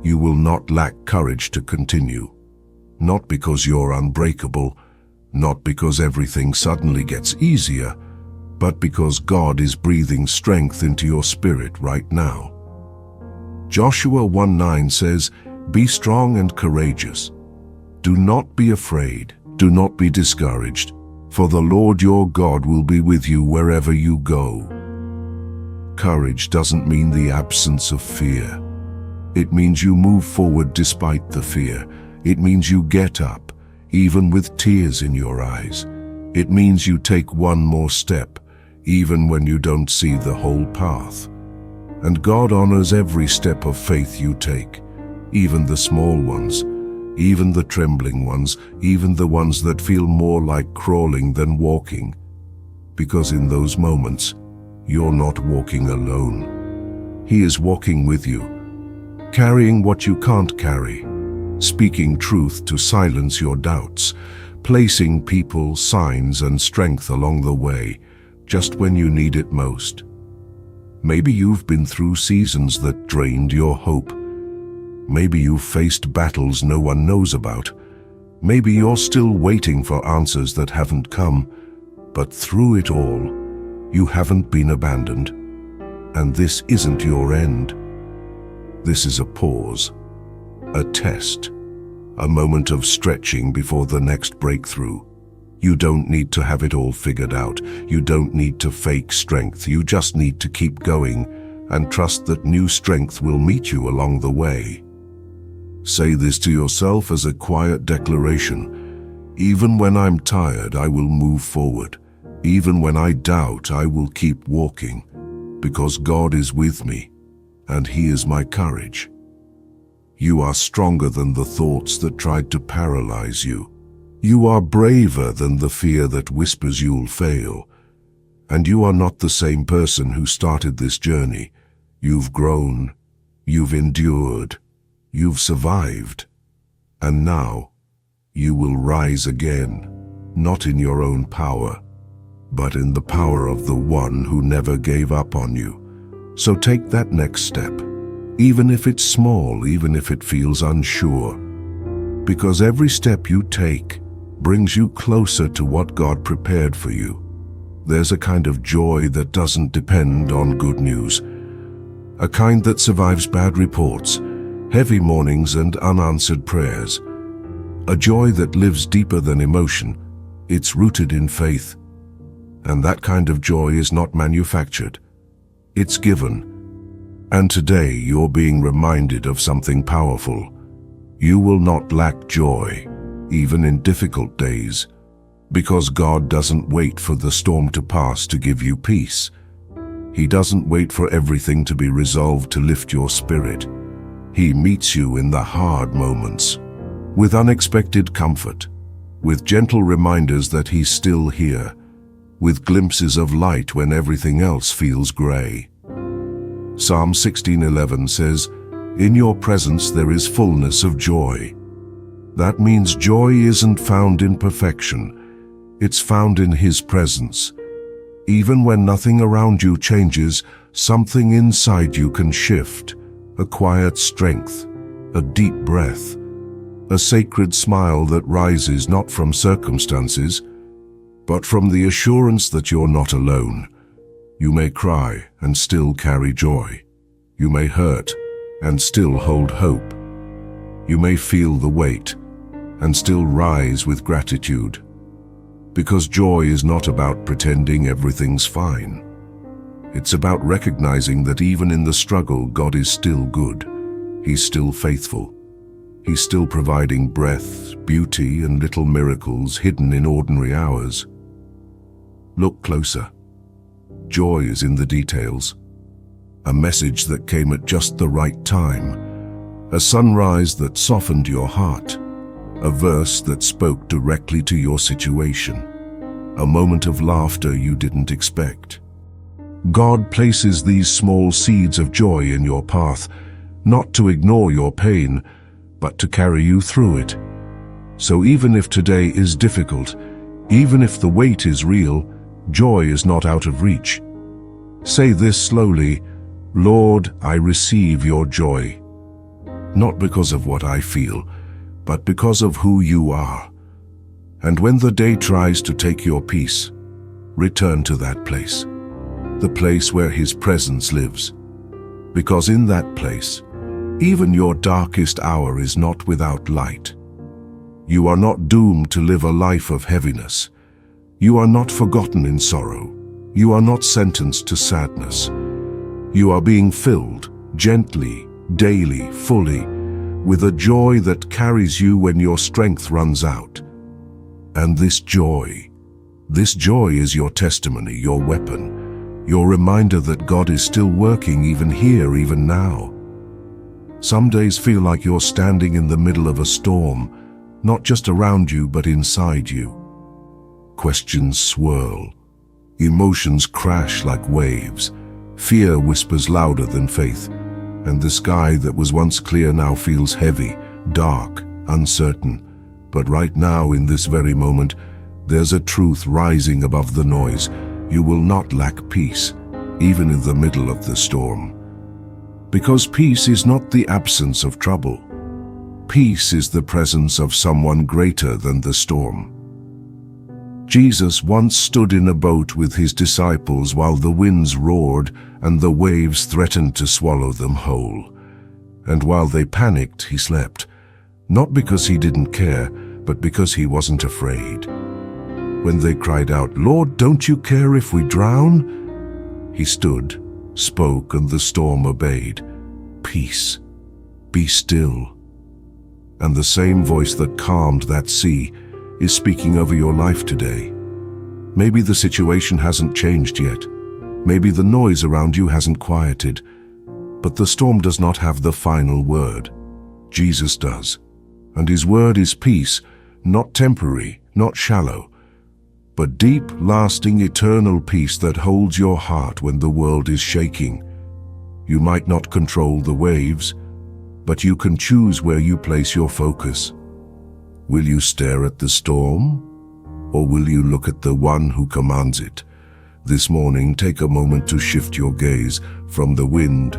You will not lack courage to continue. Not because you're unbreakable, not because everything suddenly gets easier, but because God is breathing strength into your spirit right now. Joshua 1:9 says, "Be strong and courageous. Do not be afraid, do not be discouraged, for the Lord your God will be with you wherever you go." Courage doesn't mean the absence of fear. It means you move forward despite the fear. It means you get up, even with tears in your eyes. It means you take one more step, even when you don't see the whole path. And God honors every step of faith you take, even the small ones, even the trembling ones, even the ones that feel more like crawling than walking. Because in those moments, you're not walking alone. He is walking with you, carrying what you can't carry, speaking truth to silence your doubts, placing people, signs, and strength along the way, just when you need it most. Maybe you've been through seasons that drained your hope. Maybe you've faced battles no one knows about. Maybe you're still waiting for answers that haven't come. But through it all, you haven't been abandoned. And this isn't your end. This is a pause, a test, a moment of stretching before the next breakthrough. You don't need to have it all figured out. You don't need to fake strength. You just need to keep going and trust that new strength will meet you along the way. Say this to yourself as a quiet declaration. Even when I'm tired, I will move forward. Even when I doubt, I will keep walking, because God is with me, and He is my courage. You are stronger than the thoughts that tried to paralyze you. You are braver than the fear that whispers you'll fail. And you are not the same person who started this journey. You've grown, you've endured, you've survived. And now, you will rise again, not in your own power, but in the power of the One who never gave up on you. So take that next step, even if it's small, even if it feels unsure. Because every step you take brings you closer to what God prepared for you. There's a kind of joy that doesn't depend on good news, a kind that survives bad reports, heavy mornings, and unanswered prayers. A joy that lives deeper than emotion. It's rooted in faith. And that kind of joy is not manufactured. It's given. And today you're being reminded of something powerful. You will not lack joy, even in difficult days, because God doesn't wait for the storm to pass to give you peace. He doesn't wait for everything to be resolved to lift your spirit. He meets you in the hard moments, with unexpected comfort, with gentle reminders that He's still here, with glimpses of light when everything else feels gray. Psalm 16:11 says, "In your presence there is fullness of joy." That means joy isn't found in perfection. It's found in His presence. Even when nothing around you changes, something inside you can shift. A quiet strength, a deep breath, a sacred smile that rises not from circumstances, but from the assurance that you're not alone. You may cry and still carry joy. You may hurt and still hold hope. You may feel the weight and still rise with gratitude. Because joy is not about pretending everything's fine. It's about recognizing that even in the struggle, God is still good. He's still faithful. He's still providing breath, beauty, and little miracles hidden in ordinary hours. Look closer. Joy is in the details. A message that came at just the right time. A sunrise that softened your heart. A verse that spoke directly to your situation. A moment of laughter you didn't expect. God places these small seeds of joy in your path, not to ignore your pain, but to carry you through it. So even if today is difficult, even if the weight is real, joy is not out of reach. Say this slowly: Lord, I receive your joy. Not because of what I feel, but because of who you are. And when the day tries to take your peace, return to that place, the place where His presence lives. Because in that place, even your darkest hour is not without light. You are not doomed to live a life of heaviness. You are not forgotten in sorrow. You are not sentenced to sadness. You are being filled, gently, daily, fully, with a joy that carries you when your strength runs out. And this joy is your testimony, your weapon, your reminder that God is still working even here, even now. Some days feel like you're standing in the middle of a storm, not just around you, but inside you. Questions swirl. Emotions crash like waves. Fear whispers louder than faith. And the sky that was once clear now feels heavy, dark, uncertain. But right now, in this very moment, there's a truth rising above the noise. You will not lack peace, even in the middle of the storm. Because peace is not the absence of trouble. Peace is the presence of someone greater than the storm. Jesus once stood in a boat with His disciples while the winds roared and the waves threatened to swallow them whole. And while they panicked, He slept. Not because He didn't care, but because He wasn't afraid. When they cried out, "Lord, don't you care if we drown?" He stood, spoke, and the storm obeyed. Peace. Be still. And the same voice that calmed that sea is speaking over your life today. Maybe the situation hasn't changed yet. Maybe the noise around you hasn't quieted. But the storm does not have the final word. Jesus does. And His word is peace, not temporary, not shallow, but deep, lasting, eternal peace that holds your heart when the world is shaking. You might not control the waves, but you can choose where you place your focus. Will you stare at the storm, or will you look at the one who commands it? This morning, take a moment to shift your gaze from the wind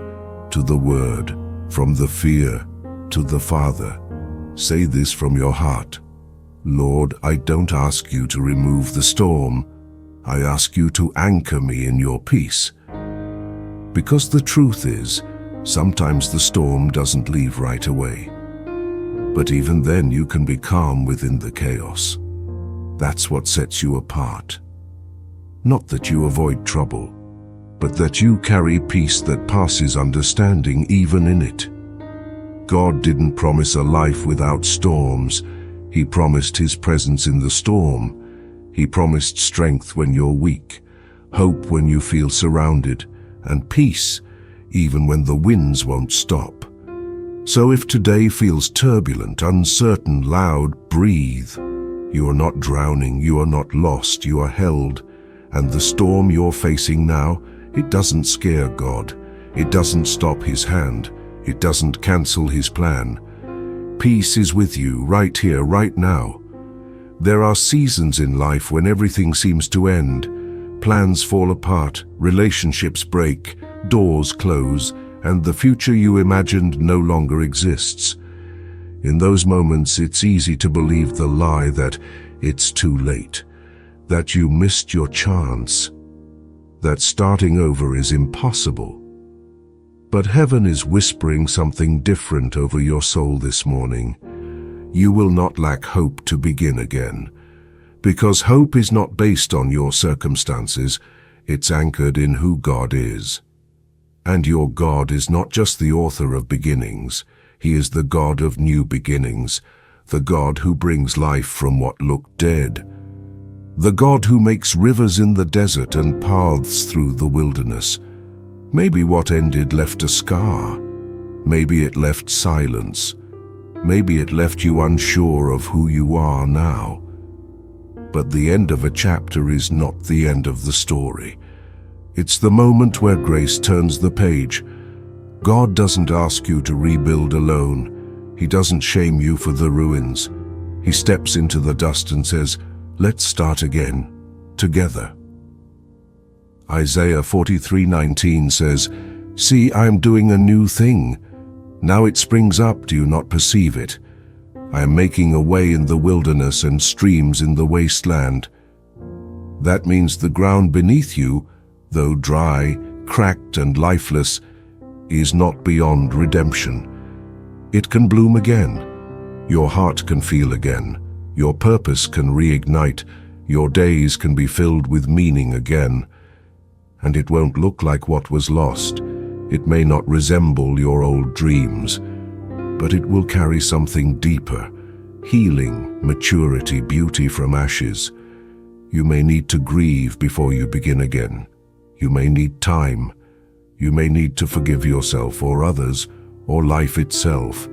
to the Word, from the fear to the Father. Say this from your heart: Lord, I don't ask you to remove the storm. I ask you to anchor me in your peace. Because the truth is, sometimes the storm doesn't leave right away. But even then you can be calm within the chaos. That's what sets you apart. Not that you avoid trouble, but that you carry peace that passes understanding even in it. God didn't promise a life without storms. He promised His presence in the storm. He promised strength when you're weak, hope when you feel surrounded, and peace even when the winds won't stop. So if today feels turbulent, uncertain, loud, breathe. You are not drowning, you are not lost, you are held. And the storm you're facing now, it doesn't scare God. It doesn't stop His hand. It doesn't cancel His plan. Peace is with you right here, right now. There are seasons in life when everything seems to end. Plans fall apart, relationships break, doors close, and the future you imagined no longer exists. In those moments, it's easy to believe the lie that it's too late, that you missed your chance, that starting over is impossible. But heaven is whispering something different over your soul this morning. You will not lack hope to begin again, because hope is not based on your circumstances, It's anchored in who God is. And your God is not just the author of beginnings. He is the God of new beginnings, the God who brings life from what looked dead, the God who makes rivers in the desert and paths through the wilderness. Maybe what ended left a scar. Maybe it left silence. Maybe it left you unsure of who you are now. But the end of a chapter is not the end of the story. It's the moment where grace turns the page. God doesn't ask you to rebuild alone. He doesn't shame you for the ruins. He steps into the dust and says, "Let's start again, together." Isaiah 43:19 says, "See, I am doing a new thing. Now it springs up, do you not perceive it? I am making a way in the wilderness and streams in the wasteland." That means the ground beneath you, though dry, cracked and lifeless, is not beyond redemption. It can bloom again. Your heart can feel again. Your purpose can reignite. Your days can be filled with meaning again. And it won't look like what was lost. It may not resemble your old dreams, but it will carry something deeper: healing, maturity, beauty from ashes. You may need to grieve before you begin again. You may need time. You may need to forgive yourself or others or life itself.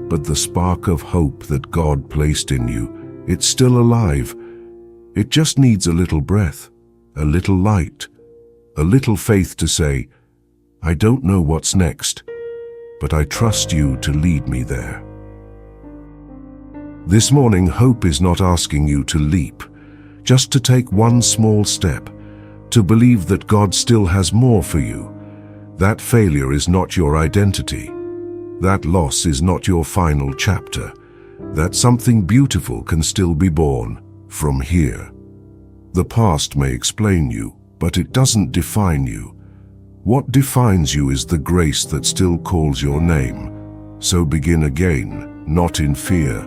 But the spark of hope that God placed in you, it's still alive. It just needs a little breath, a little light, a little faith to say, "I don't know what's next, but I trust you to lead me there." This morning, hope is not asking you to leap, just to take one small step, to believe that God still has more for you. That failure is not your identity. That loss is not your final chapter. That something beautiful can still be born from here. The past may explain you, but it doesn't define you. What defines you is the grace that still calls your name. So begin again, not in fear,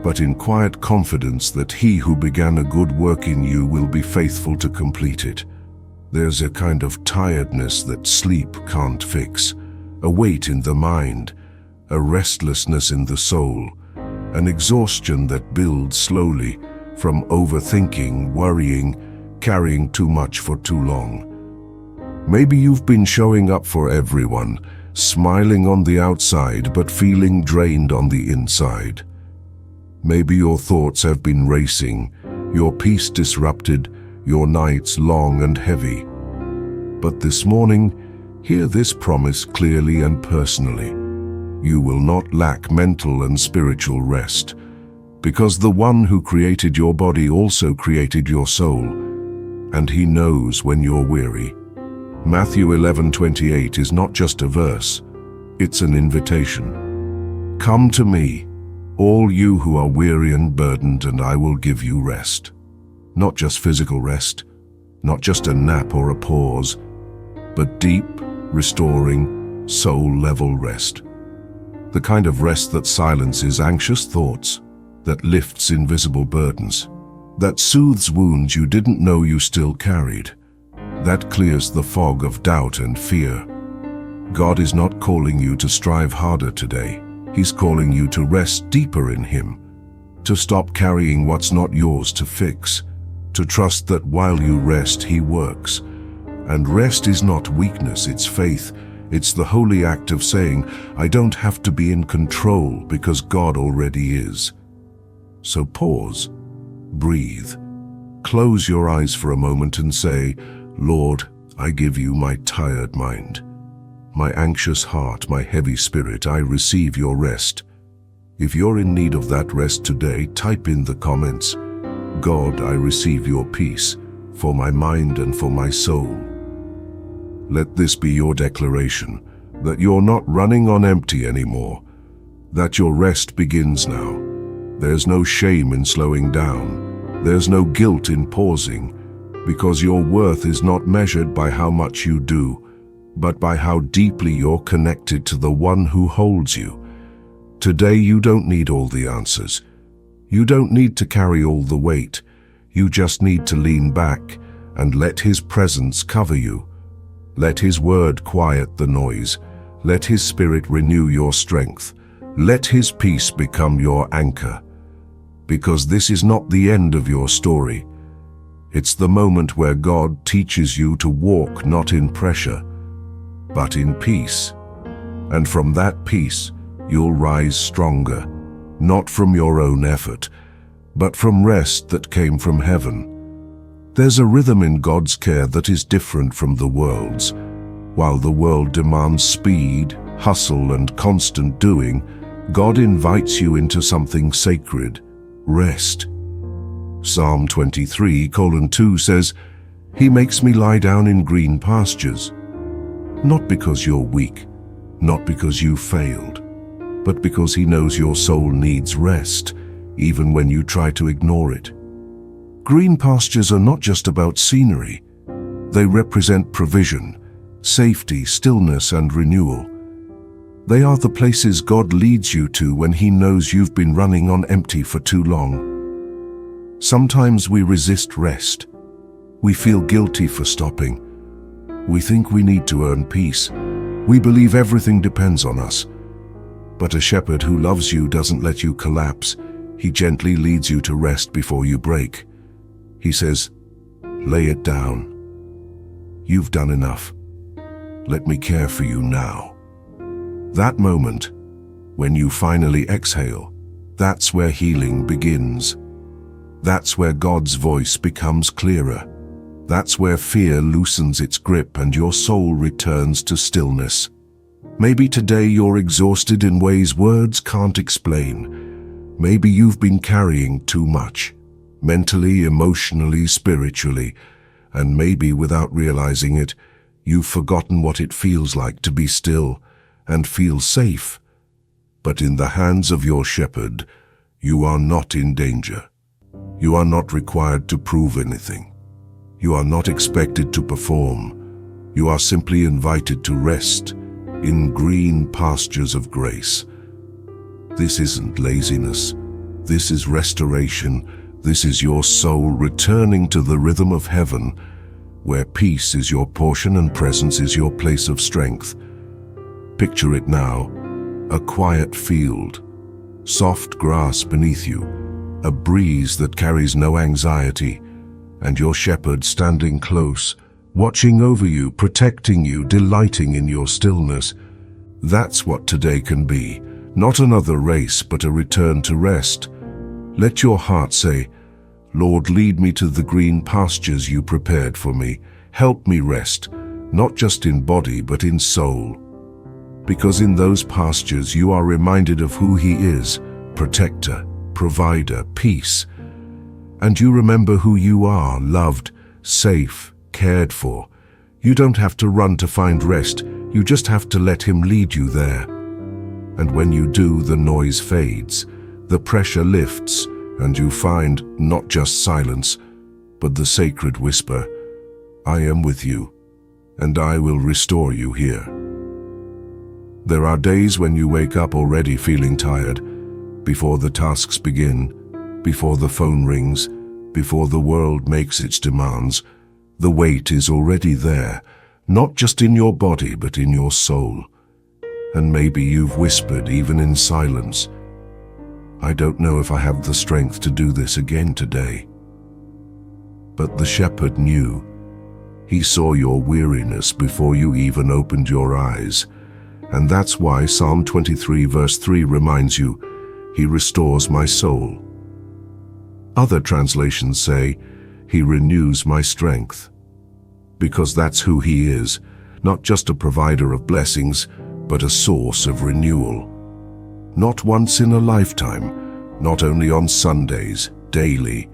but in quiet confidence that He who began a good work in you will be faithful to complete it. There's a kind of tiredness that sleep can't fix, a weight in the mind, a restlessness in the soul, an exhaustion that builds slowly from overthinking, worrying, carrying too much for too long. Maybe you've been showing up for everyone, smiling on the outside but feeling drained on the inside. Maybe your thoughts have been racing, your peace disrupted, your nights long and heavy. But this morning, hear this promise clearly and personally. You will not lack mental and spiritual rest, because the one who created your body also created your soul, and He knows when you're weary. Matthew 11:28 is not just a verse, it's an invitation. "Come to me, all you who are weary and burdened, and I will give you rest." Not just physical rest, not just a nap or a pause, but deep, restoring, soul-level rest. The kind of rest that silences anxious thoughts, that lifts invisible burdens, that soothes wounds you didn't know you still carried, that clears the fog of doubt and fear. God is not calling you to strive harder today. He's calling you to rest deeper in Him, to stop carrying what's not yours to fix, to trust that while you rest, He works. And rest is not weakness, it's faith. It's the holy act of saying, I don't have to be in control because God already is. So pause, breathe, close your eyes for a moment and say, Lord, I give you my tired mind, my anxious heart, my heavy spirit. I receive your rest. If you're in need of that rest today, type in the comments, God, I receive your peace for my mind and for my soul. Let this be your declaration, that you're not running on empty anymore, that your rest begins now. There's no shame in slowing down. There's no guilt in pausing, because your worth is not measured by how much you do, but by how deeply you're connected to the one who holds you. Today you don't need all the answers. You don't need to carry all the weight. You just need to lean back and let His presence cover you. Let His word quiet the noise. Let His Spirit renew your strength. Let His peace become your anchor. Because this is not the end of your story. It's the moment where God teaches you to walk not in pressure, but in peace. And from that peace, you'll rise stronger, not from your own effort, but from rest that came from heaven. There's a rhythm in God's care that is different from the world's. While the world demands speed, hustle, and constant doing, God invites you into something sacred: rest. Psalm 23:2 says, He makes me lie down in green pastures. Not because you're weak, not because you failed, but because He knows your soul needs rest, even when you try to ignore it. Green pastures are not just about scenery. They represent provision, safety, stillness, and renewal. They are the places God leads you to when He knows you've been running on empty for too long. Sometimes we resist rest. We feel guilty for stopping. We think we need to earn peace. We believe everything depends on us. But a shepherd who loves you doesn't let you collapse. He gently leads you to rest before you break. He says, lay it down. You've done enough. Let me care for you now. That moment, when you finally exhale, that's where healing begins. That's where God's voice becomes clearer. That's where fear loosens its grip and your soul returns to stillness. Maybe today you're exhausted in ways words can't explain. Maybe you've been carrying too much, mentally, emotionally, spiritually, and maybe without realizing it, you've forgotten what it feels like to be still and feel safe. But in the hands of your shepherd, you are not in danger. You are not required to prove anything. You are not expected to perform. You are simply invited to rest in green pastures of grace. This isn't laziness. This is restoration. This is your soul returning to the rhythm of heaven, where peace is your portion and presence is your place of strength. Picture it now, a quiet field, soft grass beneath you, a breeze that carries no anxiety, and your shepherd standing close, watching over you, protecting you, delighting in your stillness. That's what today can be, not another race, but a return to rest. Let your heart say, Lord, lead me to the green pastures you prepared for me. Help me rest, not just in body, but in soul. Because in those pastures you are reminded of who He is, protector, provider, peace. And you remember who you are, loved, safe, cared for. You don't have to run to find rest, you just have to let Him lead you there. And when you do, the noise fades, the pressure lifts, and you find not just silence, but the sacred whisper, I am with you, and I will restore you here. There are days when you wake up already feeling tired, before the tasks begin, before the phone rings, before the world makes its demands. The weight is already there, not just in your body, but in your soul. And maybe you've whispered, even in silence, I don't know if I have the strength to do this again today. But the shepherd knew. He saw your weariness before you even opened your eyes. And that's why Psalm 23 verse 3 reminds you, He restores my soul. Other translations say, He renews my strength. Because that's who He is, not just a provider of blessings, but a source of renewal. Not once in a lifetime, not only on Sundays, daily.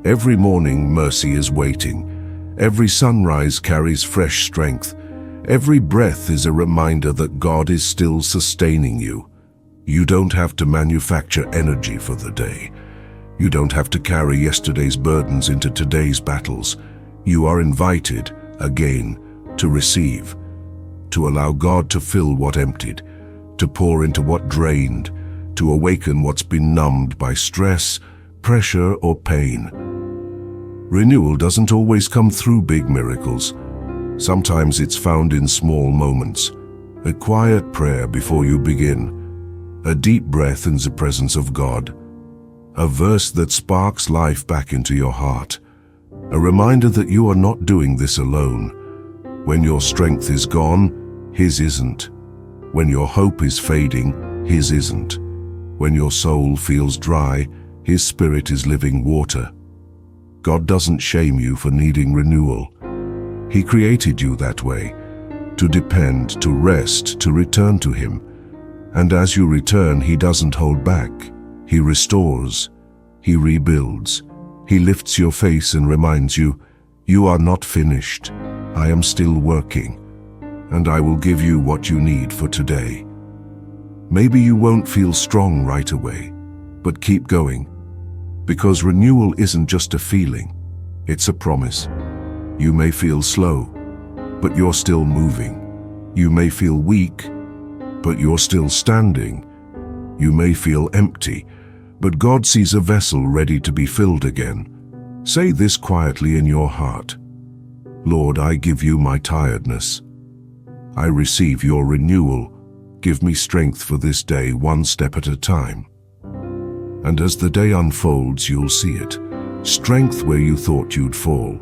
Every morning mercy is waiting. Every sunrise carries fresh strength. Every breath is a reminder that God is still sustaining you. You don't have to manufacture energy for the day. You don't have to carry yesterday's burdens into today's battles. You are invited, again, to receive, to allow God to fill what emptied, to pour into what drained, to awaken what's been numbed by stress, pressure, or pain. Renewal doesn't always come through big miracles. Sometimes it's found in small moments. A quiet prayer before you begin, a deep breath in the presence of God, a verse that sparks life back into your heart, a reminder that you are not doing this alone. When your strength is gone, His isn't. When your hope is fading, His isn't. When your soul feels dry, His Spirit is living water. God doesn't shame you for needing renewal. He created you that way, to depend, to rest, to return to Him. And as you return, He doesn't hold back. He restores. He rebuilds. He lifts your face and reminds you, you are not finished. I am still working, and I will give you what you need for today. Maybe you won't feel strong right away, but keep going, because renewal isn't just a feeling, it's a promise. You may feel slow, but you're still moving. You may feel weak, but you're still standing. You may feel empty, but God sees a vessel ready to be filled again. Say this quietly in your heart. Lord, I give you my tiredness. I receive your renewal. Give me strength for this day, one step at a time. And as the day unfolds, you'll see it. Strength where you thought you'd fall.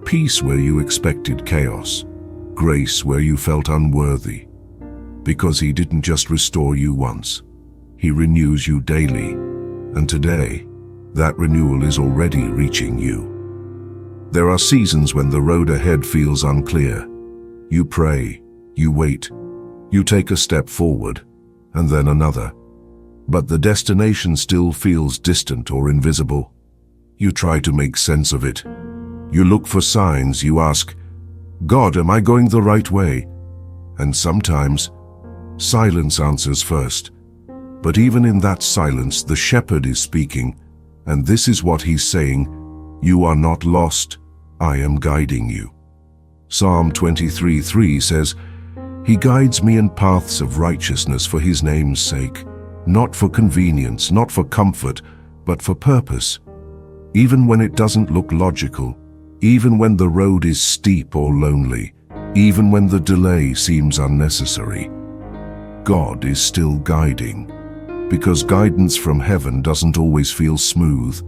Peace where you expected chaos. Grace where you felt unworthy. Because He didn't just restore you once. He renews you daily. And today, that renewal is already reaching you. There are seasons when the road ahead feels unclear. You pray, you wait, you take a step forward, and then another. But the destination still feels distant or invisible. You try to make sense of it. You look for signs, you ask, God, am I going the right way? And sometimes, silence answers first. But even in that silence, the shepherd is speaking, and this is what he's saying, you are not lost, I am guiding you. Psalm 23:3 says, He guides me in paths of righteousness for His name's sake, not for convenience, not for comfort, but for purpose. Even when it doesn't look logical, even when the road is steep or lonely, even when the delay seems unnecessary, God is still guiding. Because guidance from heaven doesn't always feel smooth,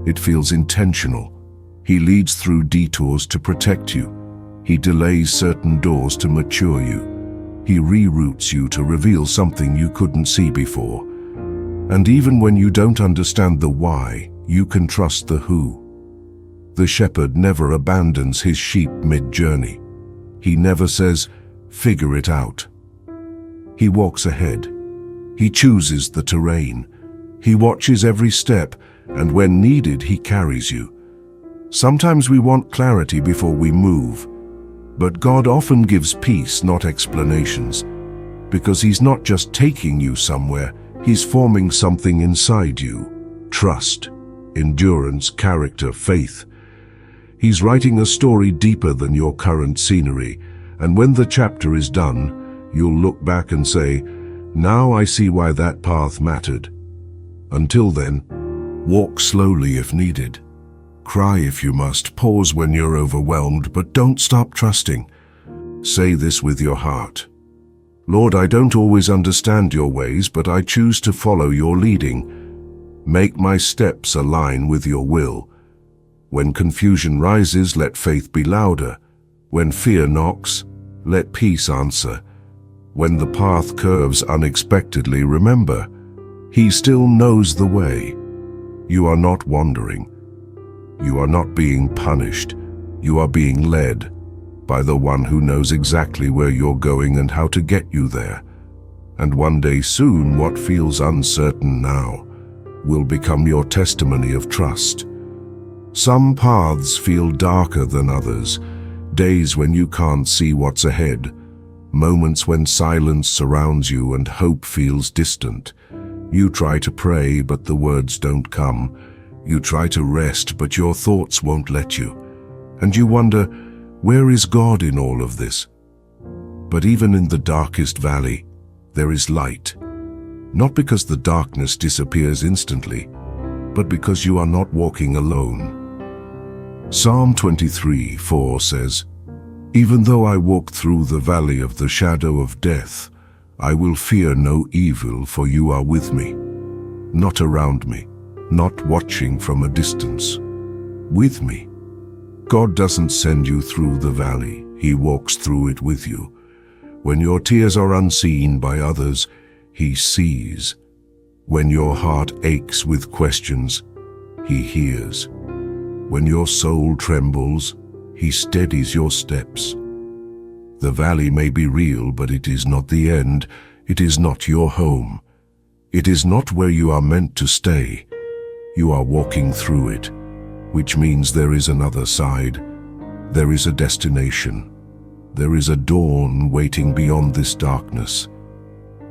it feels intentional. He leads through detours to protect you. He delays certain doors to mature you. He reroutes you to reveal something you couldn't see before. And even when you don't understand the why, you can trust the who. The shepherd never abandons his sheep mid-journey. He never says, figure it out. He walks ahead. He chooses the terrain. He watches every step, and when needed, He carries you. Sometimes we want clarity before we move, but God often gives peace, not explanations, because He's not just taking you somewhere, He's forming something inside you. Trust, endurance, character, faith. He's writing a story deeper than your current scenery, and when the chapter is done, you'll look back and say, now I see why that path mattered. Until then, walk slowly if needed. Cry if you must, pause when you're overwhelmed, but don't stop trusting. Say this with your heart. Lord, I don't always understand your ways, but I choose to follow your leading. Make my steps align with your will. When confusion rises, let faith be louder. When fear knocks, let peace answer. When the path curves unexpectedly, remember, He still knows the way. You are not wandering. You are not being punished. You are being led by the one who knows exactly where you're going and how to get you there. And one day soon, what feels uncertain now will become your testimony of trust. Some paths feel darker than others, days when you can't see what's ahead, moments when silence surrounds you and hope feels distant. You try to pray, but the words don't come. You try to rest, but your thoughts won't let you. And you wonder, where is God in all of this? But even in the darkest valley, there is light. Not because the darkness disappears instantly, but because you are not walking alone. Psalm 23:4 says, "Even though I walk through the valley of the shadow of death, I will fear no evil, for you are with me." Not around me, not watching from a distance. With me. God doesn't send you through the valley, He walks through it with you. When your tears are unseen by others, He sees. When your heart aches with questions, He hears. When your soul trembles, He steadies your steps. The valley may be real, but it is not the end. It is not your home. It is not where you are meant to stay. You are walking through it, which means there is another side. There is a destination. There is a dawn waiting beyond this darkness.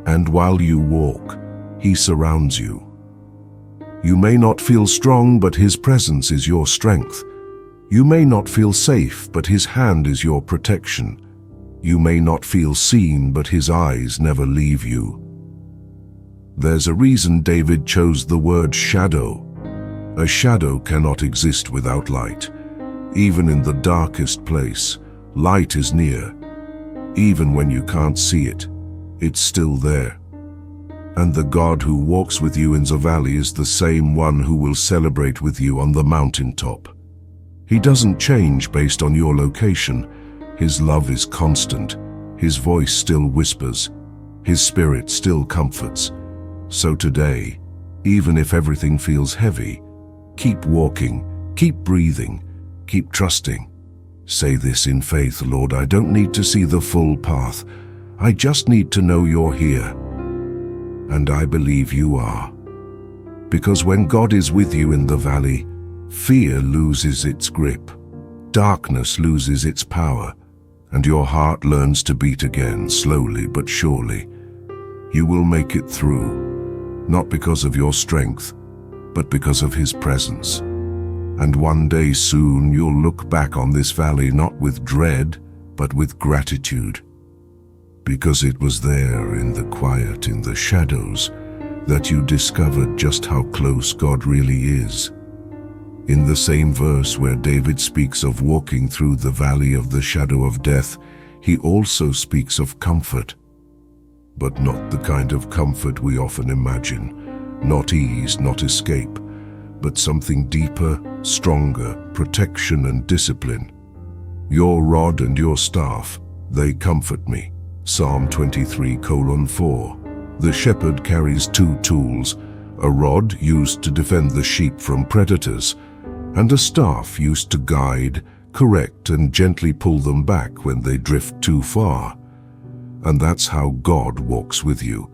And while you walk, He surrounds you. You may not feel strong, but His presence is your strength. You may not feel safe, but His hand is your protection. You may not feel seen, but His eyes never leave you. There's a reason David chose the word shadow. A shadow cannot exist without light. Even in the darkest place, light is near. Even when you can't see it, it's still there. And the God who walks with you in the valley is the same one who will celebrate with you on the mountaintop. He doesn't change based on your location. His love is constant. His voice still whispers. His spirit still comforts. So today, even if everything feels heavy, keep walking, keep breathing, keep trusting. Say this in faith: Lord, I don't need to see the full path. I just need to know You're here. And I believe You are. Because when God is with you in the valley, fear loses its grip, darkness loses its power, and your heart learns to beat again, slowly but surely. You will make it through, not because of your strength, but because of His presence. And one day soon you'll look back on this valley not with dread, but with gratitude. Because it was there in the quiet, in the shadows, that you discovered just how close God really is. In the same verse where David speaks of walking through the valley of the shadow of death, he also speaks of comfort. But not the kind of comfort we often imagine, not ease, not escape, but something deeper, stronger, protection and discipline. Your rod and your staff, they comfort me. Psalm 23:4. The shepherd carries two tools, a rod used to defend the sheep from predators, and a staff used to guide, correct, and gently pull them back when they drift too far. And that's how God walks with you,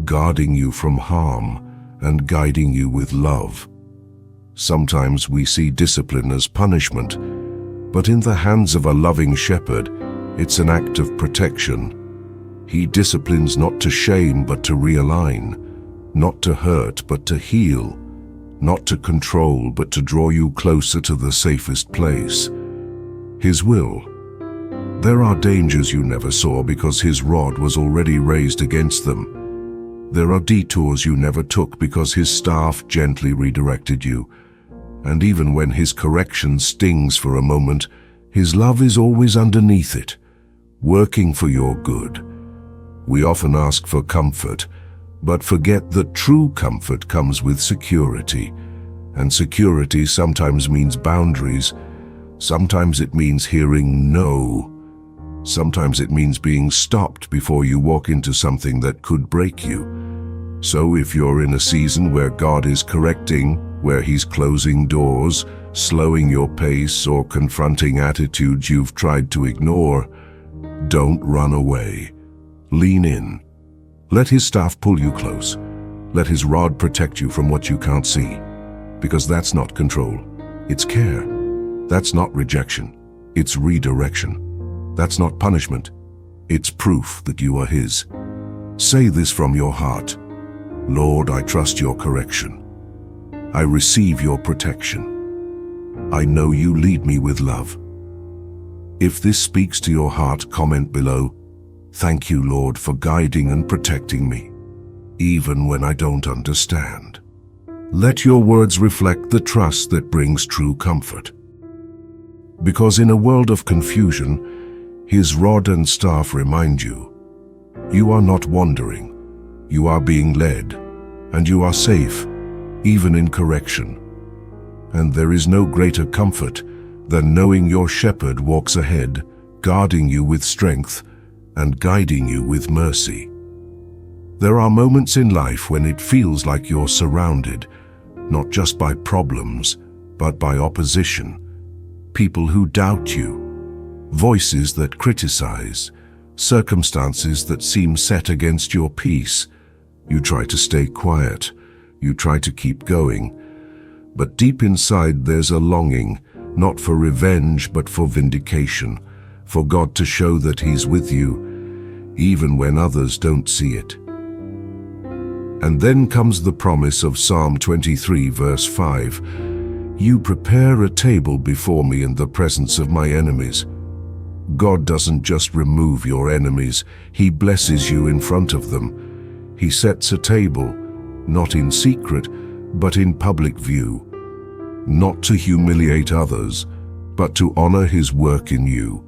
guarding you from harm and guiding you with love. Sometimes we see discipline as punishment, but in the hands of a loving shepherd, it's an act of protection. He disciplines not to shame but to realign, not to hurt but to heal, not to control but to draw you closer to the safest place, His will. There are dangers you never saw because His rod was already raised against them. There are detours you never took because His staff gently redirected you. And even when His correction stings for a moment, His love is always underneath it, working for your good. We often ask for comfort, but forget that true comfort comes with security. And security sometimes means boundaries. Sometimes it means hearing no. Sometimes it means being stopped before you walk into something that could break you. So if you're in a season where God is correcting, where He's closing doors, slowing your pace, or confronting attitudes you've tried to ignore, don't run away. Lean in. Let His staff pull you close. Let His rod protect you from what you can't see. Because that's not control. It's care. That's not rejection. It's redirection. That's not punishment. It's proof that you are His. Say this from your heart: Lord, I trust Your correction. I receive Your protection. I know You lead me with love. If this speaks to your heart, comment below. Thank You, Lord, for guiding and protecting me, even when I don't understand. Let your words reflect the trust that brings true comfort. Because in a world of confusion, his rod and staff remind you, you are not wandering, you are being led, and you are safe, even in correction. And there is no greater comfort than knowing your shepherd walks ahead, guarding you with strength and guiding you with mercy. There are moments in life when it feels like you're surrounded, not just by problems, but by opposition. People who doubt you, voices that criticize, circumstances that seem set against your peace. You try to stay quiet, you try to keep going, but deep inside there's a longing, not for revenge but for vindication, for God to show that He's with you, even when others don't see it. And then comes the promise of Psalm 23 verse 5, "You prepare a table before me in the presence of my enemies." God doesn't just remove your enemies, He blesses you in front of them. He sets a table, not in secret, but in public view, not to humiliate others, but to honor His work in you.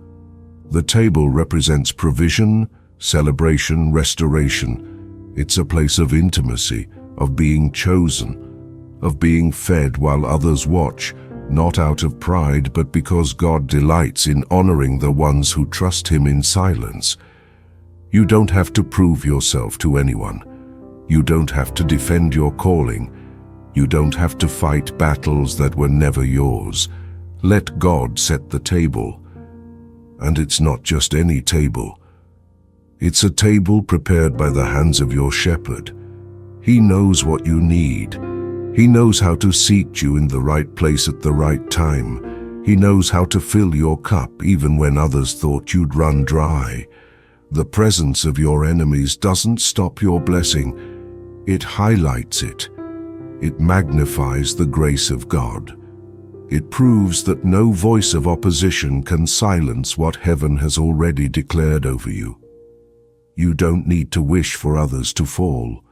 The table represents provision, celebration, restoration. It's a place of intimacy, of being chosen, of being fed while others watch, not out of pride, but because God delights in honoring the ones who trust Him in silence. You don't have to prove yourself to anyone. You don't have to defend your calling. You don't have to fight battles that were never yours. Let God set the table. And it's not just any table. It's a table prepared by the hands of your shepherd. He knows what you need. He knows how to seat you in the right place at the right time. He knows how to fill your cup even when others thought you'd run dry. The presence of your enemies doesn't stop your blessing. It highlights it. It magnifies the grace of God. It proves that no voice of opposition can silence what heaven has already declared over you. You don't need to wish for others to fall.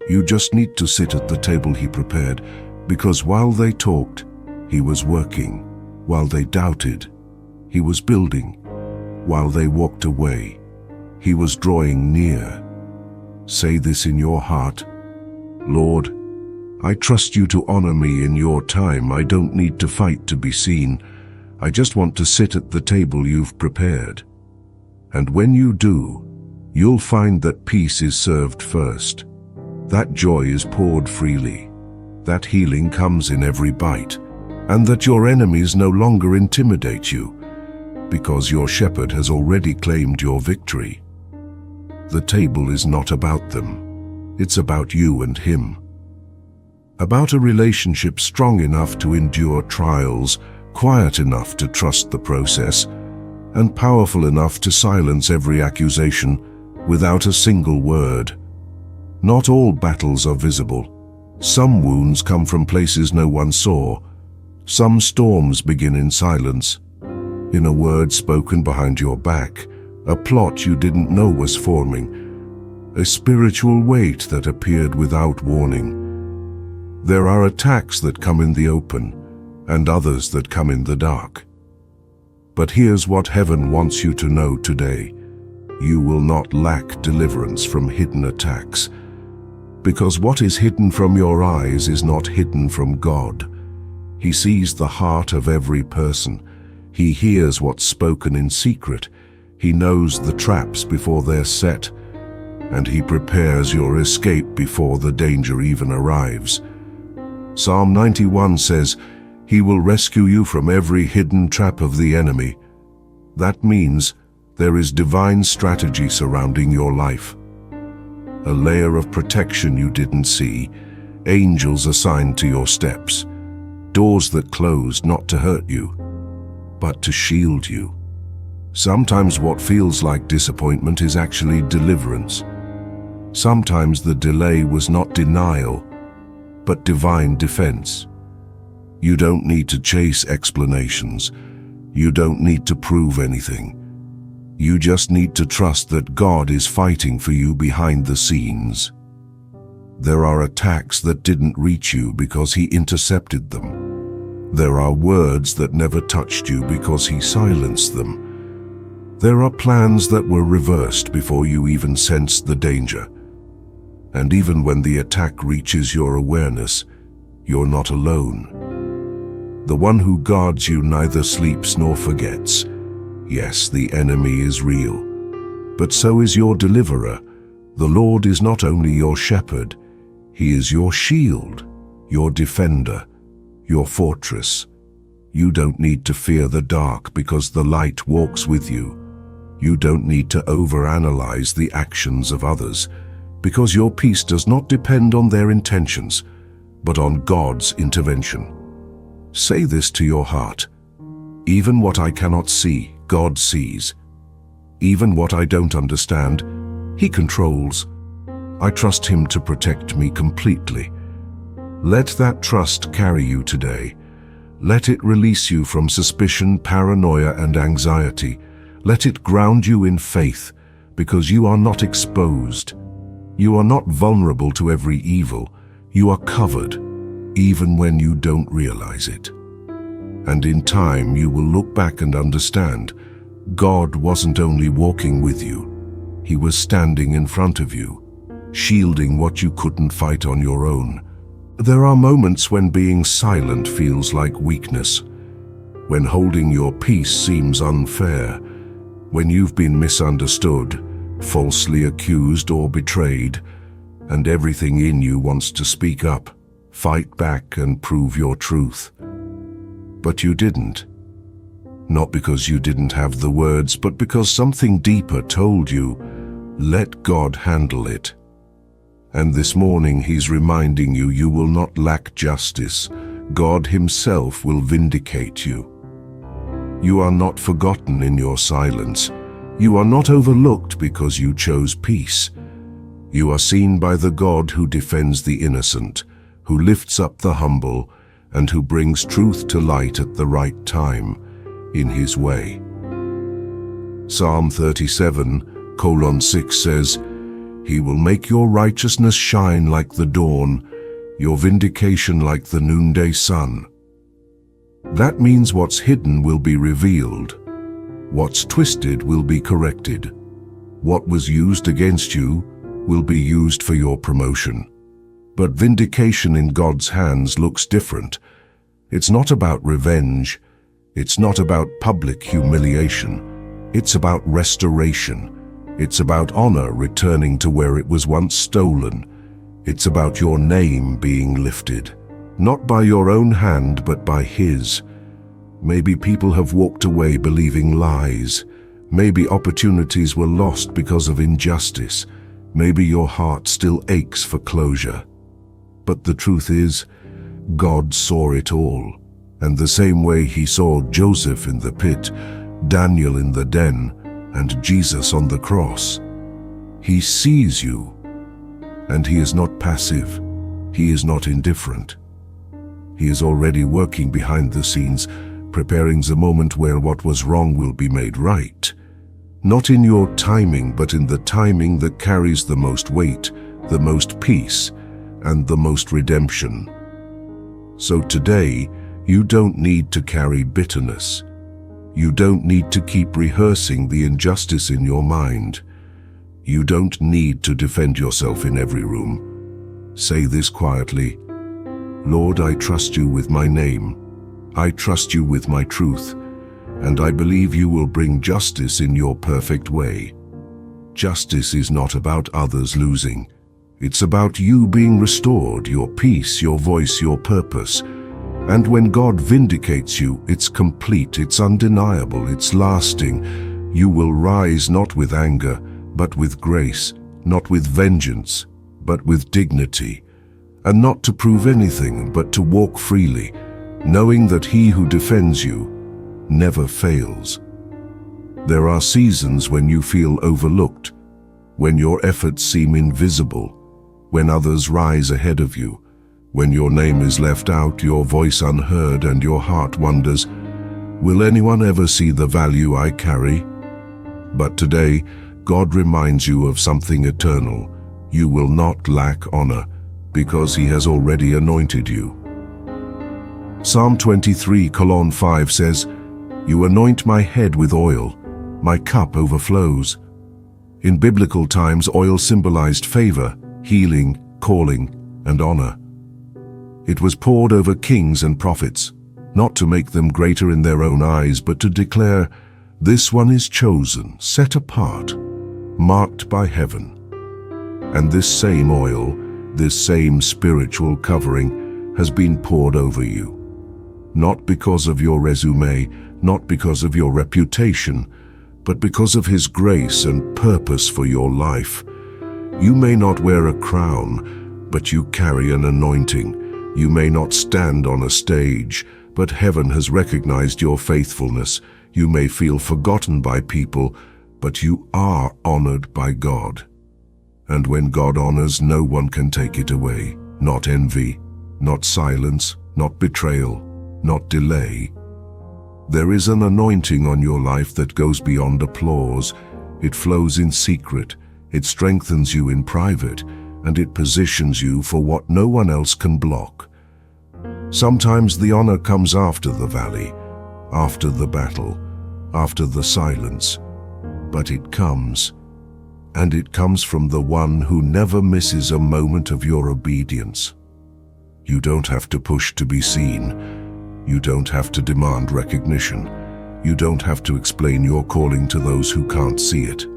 You just need to sit at the table He prepared, because while they talked, He was working. While they doubted, He was building. While they walked away, He was drawing near. Say this in your heart: Lord, I trust You to honor me in Your time. I don't need to fight to be seen. I just want to sit at the table You've prepared. And when you do, you'll find that peace is served first. That joy is poured freely. That healing comes in every bite. And that your enemies no longer intimidate you, because your shepherd has already claimed your victory. The table is not about them. It's about you and Him. About a relationship strong enough to endure trials, quiet enough to trust the process, and powerful enough to silence every accusation without a single word. Not all battles are visible. Some wounds come from places no one saw. Some storms begin in silence, in a word spoken behind your back, a plot you didn't know was forming, a spiritual weight that appeared without warning. There are attacks that come in the open, and others that come in the dark. But here's what heaven wants you to know today: you will not lack deliverance from hidden attacks, because what is hidden from your eyes is not hidden from God. He sees the heart of every person. He hears what's spoken in secret. He knows the traps before they're set, and He prepares your escape before the danger even arrives. Psalm 91 says, He will rescue you from every hidden trap of the enemy. That means there is divine strategy surrounding your life. A layer of protection you didn't see, angels assigned to your steps, doors that closed not to hurt you, but to shield you. Sometimes what feels like disappointment is actually deliverance. Sometimes the delay was not denial, but divine defense. You don't need to chase explanations. You don't need to prove anything. You just need to trust that God is fighting for you behind the scenes. There are attacks that didn't reach you because He intercepted them. There are words that never touched you because he silenced them. There are plans that were reversed before you even sensed the danger. And even when the attack reaches your awareness, you're not alone. The one who guards you neither sleeps nor forgets. Yes, the enemy is real, but so is your deliverer. The Lord is not only your shepherd, he is your shield, your defender, your fortress. You don't need to fear the dark because the light walks with you. You don't need to overanalyze the actions of others because your peace does not depend on their intentions, but on God's intervention. Say this to your heart. Even what I cannot see, God sees. Even what I don't understand, he controls. I trust him to protect me completely. Let that trust carry you today. Let it release you from suspicion, paranoia, and anxiety. Let it ground you in faith, because you are not exposed. You are not vulnerable to every evil. You are covered, even when you don't realize it. And in time, you will look back and understand, God wasn't only walking with you, he was standing in front of you, shielding what you couldn't fight on your own. There are moments when being silent feels like weakness, when holding your peace seems unfair, when you've been misunderstood, falsely accused or betrayed, and everything in you wants to speak up, fight back and prove your truth. But you didn't. Not because you didn't have the words, but because something deeper told you, let God handle it. And this morning he's reminding you, you will not lack justice. God himself will vindicate you. You are not forgotten in your silence. You are not overlooked because you chose peace. You are seen by the God who defends the innocent, who lifts up the humble, and who brings truth to light at the right time, in his way. Psalm 37:6 says, he will make your righteousness shine like the dawn, your vindication like the noonday sun. That means what's hidden will be revealed. What's twisted will be corrected. What was used against you will be used for your promotion. But vindication in God's hands looks different. It's not about revenge. It's not about public humiliation. It's about restoration. It's about honor returning to where it was once stolen. It's about your name being lifted, not by your own hand, but by his. Maybe people have walked away believing lies. Maybe opportunities were lost because of injustice. Maybe your heart still aches for closure. But the truth is, God saw it all. And the same way he saw Joseph in the pit, Daniel in the den, and Jesus on the cross, he sees you. And he is not passive. He is not indifferent. He is already working behind the scenes, preparing the moment where what was wrong will be made right. Not in your timing, but in the timing that carries the most weight, the most peace, and the most redemption. So today, you don't need to carry bitterness. You don't need to keep rehearsing the injustice in your mind. You don't need to defend yourself in every room. Say this quietly, Lord, I trust you with my name. I trust you with my truth, and I believe you will bring justice in your perfect way. Justice is not about others losing. It's about you being restored, your peace, your voice, your purpose. And when God vindicates you, it's complete, it's undeniable, it's lasting. You will rise not with anger, but with grace, not with vengeance, but with dignity. And not to prove anything, but to walk freely, knowing that he who defends you never fails. There are seasons when you feel overlooked, when your efforts seem invisible, when others rise ahead of you, when your name is left out, your voice unheard, and your heart wonders, will anyone ever see the value I carry? But today, God reminds you of something eternal. You will not lack honor, because he has already anointed you. Psalm 23:5 says, "You anoint my head with oil, my cup overflows." In biblical times, oil symbolized favor, healing, calling, and honor. It was poured over kings and prophets, not to make them greater in their own eyes, but to declare, "This one is chosen, set apart, marked by heaven." And this same oil, this same spiritual covering, has been poured over you. Not because of your resume, not because of your reputation, but because of His grace and purpose for your life. You may not wear a crown, but you carry an anointing. You may not stand on a stage, but heaven has recognized your faithfulness. You may feel forgotten by people, but you are honored by God. And when God honors, no one can take it away. Not envy, not silence, not betrayal, not delay. There is an anointing on your life that goes beyond applause. It flows in secret, it strengthens you in private, and it positions you for what no one else can block. Sometimes the honor comes after the valley, after the battle, after the silence, but it comes, and it comes from the one who never misses a moment of your obedience. You don't have to push to be seen. You don't have to demand recognition. You don't have to explain your calling to those who can't see it.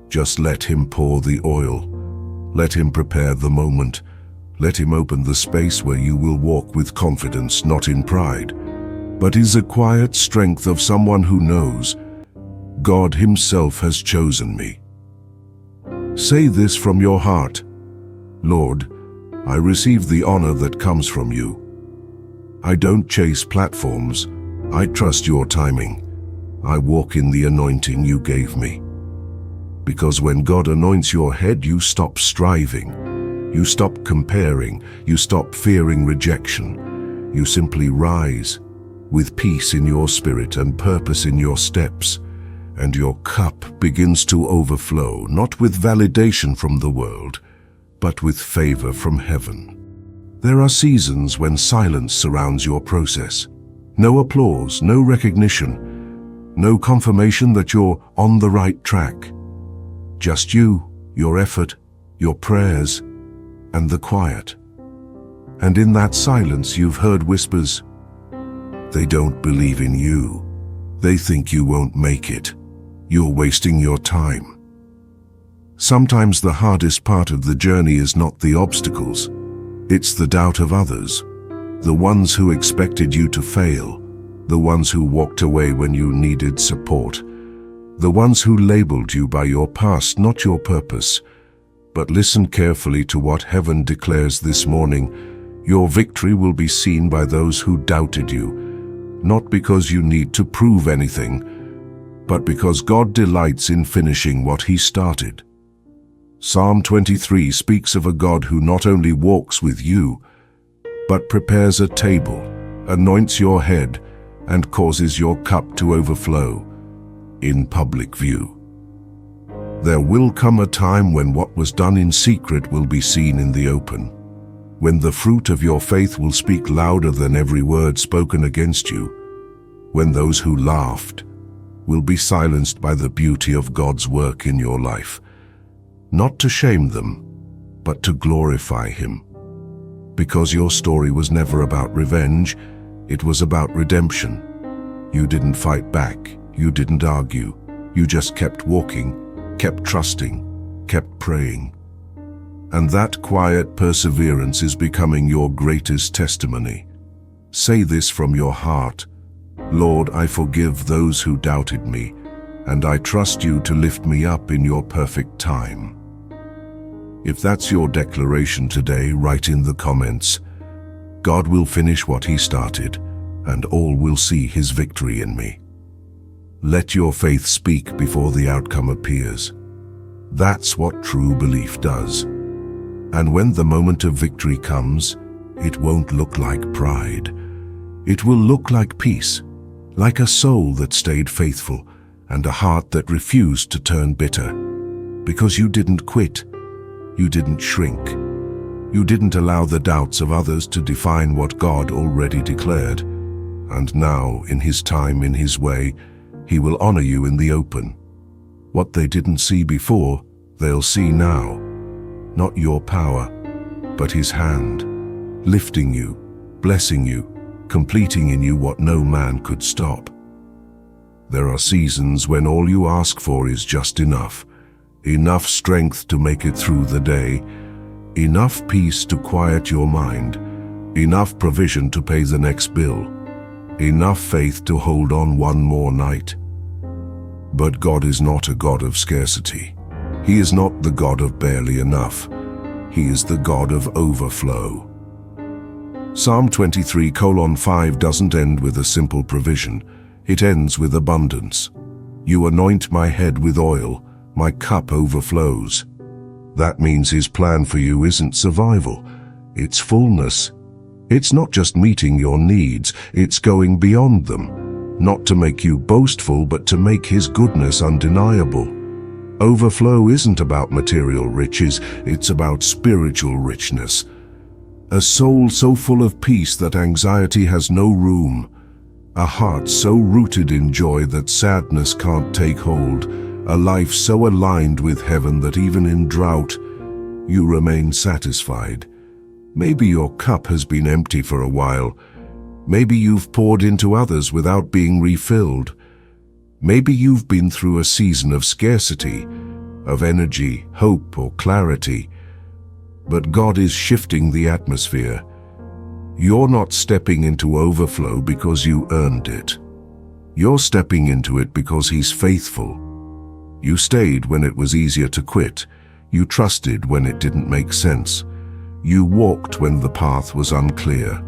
Just let Him pour the oil. Let Him prepare the moment. Let Him open the space where you will walk with confidence, not in pride, but is a quiet strength of someone who knows, God Himself has chosen me. Say this from your heart, "Lord, I receive the honor that comes from you. I don't chase platforms. I trust your timing. I walk in the anointing you gave me." Because when God anoints your head, you stop striving. You stop comparing. You stop fearing rejection. You simply rise with peace in your spirit and purpose in your steps. And your cup begins to overflow, not with validation from the world, but with favor from heaven. There are seasons when silence surrounds your process. No applause, no recognition, no confirmation that you're on the right track. Just you, your effort, your prayers, and the quiet. And in that silence you've heard whispers. They don't believe in you. They think you won't make it. You're wasting your time. Sometimes the hardest part of the journey is not the obstacles. It's the doubt of others. The ones who expected you to fail. The ones who walked away when you needed support. The ones who labeled you by your past, not your purpose. But listen carefully to what heaven declares this morning. Your victory will be seen by those who doubted you, not because you need to prove anything, but because God delights in finishing what He started. Psalm 23 speaks of a God who not only walks with you, but prepares a table, anoints your head, and causes your cup to overflow in public view. There will come a time when what was done in secret will be seen in the open, when the fruit of your faith will speak louder than every word spoken against you, when those who laughed will be silenced by the beauty of God's work in your life, not to shame them, but to glorify Him. Because your story was never about revenge, it was about redemption. You didn't fight back, you didn't argue, you just kept walking, kept trusting, kept praying. And that quiet perseverance is becoming your greatest testimony. Say this from your heart, "Lord, I forgive those who doubted me, and I trust you to lift me up in your perfect time." If that's your declaration today, write in the comments, "God will finish what He started, and all will see His victory in me." Let your faith speak before the outcome appears. That's what true belief does. And when the moment of victory comes, it won't look like pride. It will look like peace, like a soul that stayed faithful and a heart that refused to turn bitter. Because you didn't quit, you didn't shrink, You didn't allow the doubts of others to define what God already declared. And now, in His time, in His way, He will honor you in the open. What they didn't see before, they'll see now. Not your power, but His hand, lifting you, blessing you, completing in you what no man could stop. There are seasons when all you ask for is just enough. Enough strength to make it through the day, enough peace to quiet your mind, enough provision to pay the next bill, enough faith to hold on one more night. But God is not a God of scarcity. He is not the God of barely enough. He is the God of overflow. Psalm 23:5 doesn't end with a simple provision. It ends with abundance. You anoint my head with oil, my cup overflows. That means His plan for you isn't survival, it's fullness. It's not just meeting your needs, it's going beyond them. Not to make you boastful, but to make His goodness undeniable. Overflow isn't about material riches, it's about spiritual richness. A soul so full of peace that anxiety has no room. A heart so rooted in joy that sadness can't take hold. A life so aligned with heaven that even in drought, you remain satisfied. Maybe your cup has been empty for a while. Maybe you've poured into others without being refilled. Maybe you've been through a season of scarcity, of energy, hope, or clarity. But God is shifting the atmosphere. You're not stepping into overflow because you earned it. You're stepping into it because He's faithful. You stayed when it was easier to quit. You trusted when it didn't make sense. You walked when the path was unclear.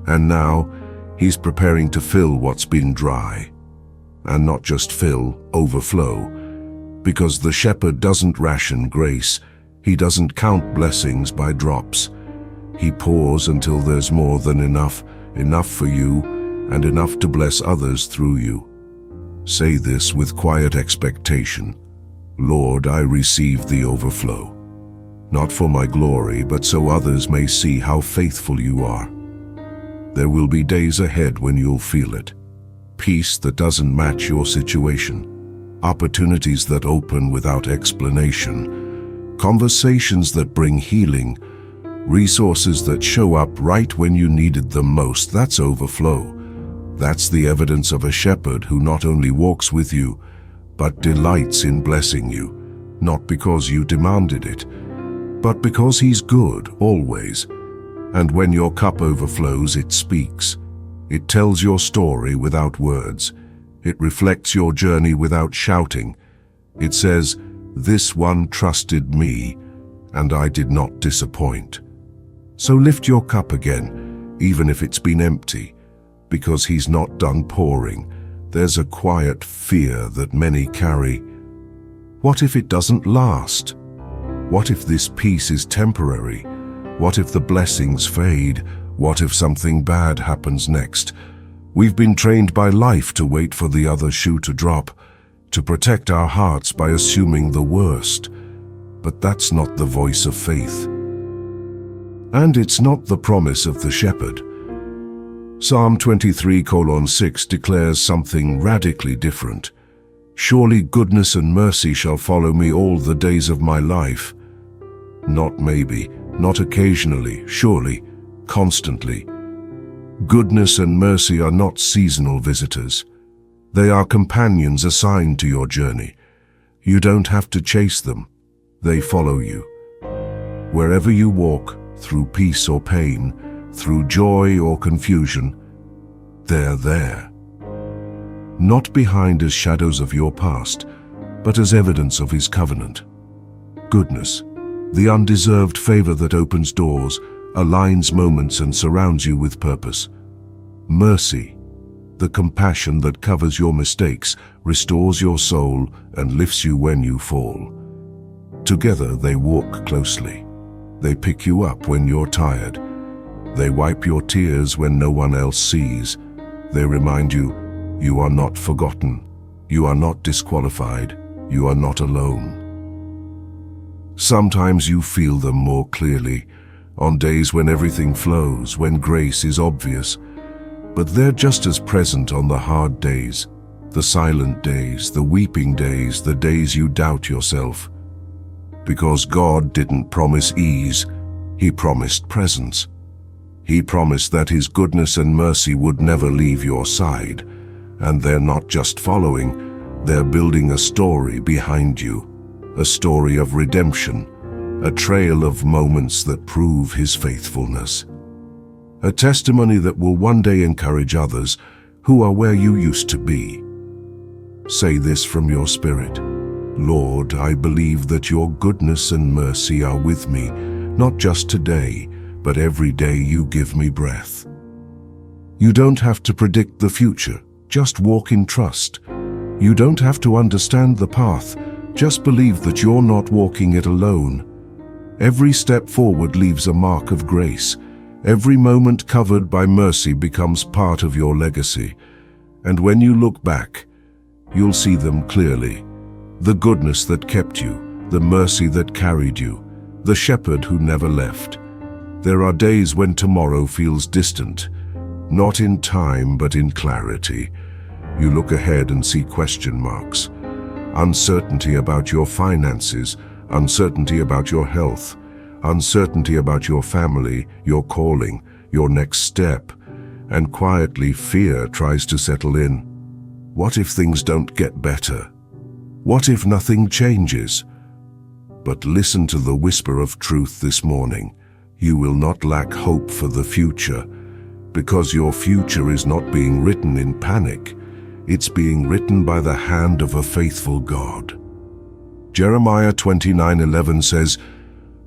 And now, He's preparing to fill what's been dry. And not just fill, overflow. Because the shepherd doesn't ration grace. He doesn't count blessings by drops. He pours until there's more than enough, enough for you, and enough to bless others through you. Say this with quiet expectation. Lord, I receive the overflow. Not for my glory, but so others may see how faithful you are. There will be days ahead when you'll feel it. Peace that doesn't match your situation. Opportunities that open without explanation. Conversations that bring healing. Resources that show up right when you needed them most. That's overflow. That's the evidence of a shepherd who not only walks with you, but delights in blessing you, not because you demanded it, but because He's good, always. And when your cup overflows, it speaks. It tells your story without words. It reflects your journey without shouting. It says, "This one trusted me, and I did not disappoint." So lift your cup again, even if it's been empty, because He's not done pouring. There's a quiet fear that many carry. What if it doesn't last? What if this peace is temporary? What if the blessings fade? What if something bad happens next? We've been trained by life to wait for the other shoe to drop, to protect our hearts by assuming the worst. But that's not the voice of faith. And it's not the promise of the shepherd. Psalm 23:6 declares something radically different. Surely goodness and mercy shall follow me all the days of my life. Not maybe, not occasionally, surely, constantly. Goodness and mercy are not seasonal visitors. They are companions assigned to your journey. You don't have to chase them. They follow you. Wherever you walk, through peace or pain, through joy or confusion, they're there. Not behind as shadows of your past, but as evidence of His covenant. Goodness, the undeserved favor that opens doors, aligns moments and surrounds you with purpose. Mercy, the compassion that covers your mistakes, restores your soul, and lifts you when you fall. Together they walk closely. They pick you up when you're tired. They wipe your tears when no one else sees. They remind you, you are not forgotten. You are not disqualified. You are not alone. Sometimes you feel them more clearly. on days when everything flows, when grace is obvious, but they're just as present on the hard days, the silent days, the weeping days, the days you doubt yourself. Because God didn't promise ease, He promised presence. He promised that His goodness and mercy would never leave your side, and they're not just following, they're building a story behind you, a story of redemption, a trail of moments that prove His faithfulness. A testimony that will one day encourage others who are where you used to be. Say this from your spirit: Lord, I believe that your goodness and mercy are with me, not just today, but every day you give me breath. You don't have to predict the future, just walk in trust. You don't have to understand the path, just believe that you're not walking it alone. Every step forward leaves a mark of grace. Every moment covered by mercy becomes part of your legacy. And when you look back, you'll see them clearly. The goodness that kept you, the mercy that carried you, the shepherd who never left. There are days when tomorrow feels distant, not in time but in clarity. You look ahead and see question marks, uncertainty about your finances, uncertainty about your health, uncertainty about your family, your calling, your next step, and quietly fear tries to settle in. What if things don't get better? What if nothing changes? But listen to the whisper of truth this morning. You will not lack hope for the future, because your future is not being written in panic. It's being written by the hand of a faithful God. Jeremiah 29:11 says,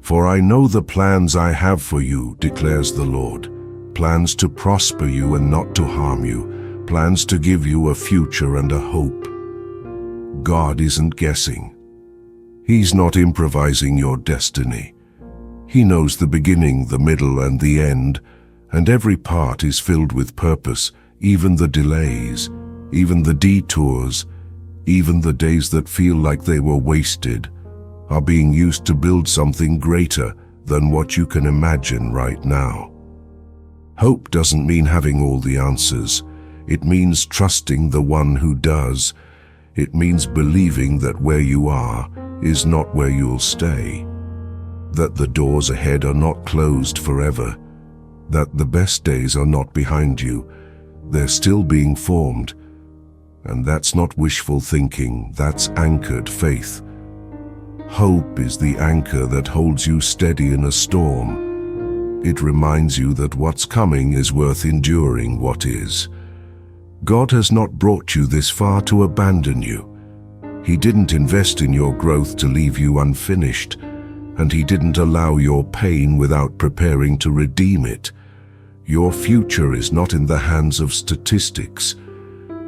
"For I know the plans I have for you, declares the Lord, plans to prosper you and not to harm you, plans to give you a future and a hope." God isn't guessing. He's not improvising your destiny. He knows the beginning, the middle, and the end, and every part is filled with purpose, even the delays, even the detours, even the days that feel like they were wasted, are being used to build something greater than what you can imagine right now. Hope doesn't mean having all the answers. It means trusting the one who does. It means believing that where you are is not where you'll stay, that the doors ahead are not closed forever, that the best days are not behind you. They're still being formed. And that's not wishful thinking, that's anchored faith. Hope is the anchor that holds you steady in a storm. It reminds you that what's coming is worth enduring what is. God has not brought you this far to abandon you. He didn't invest in your growth to leave you unfinished, and He didn't allow your pain without preparing to redeem it. Your future is not in the hands of statistics,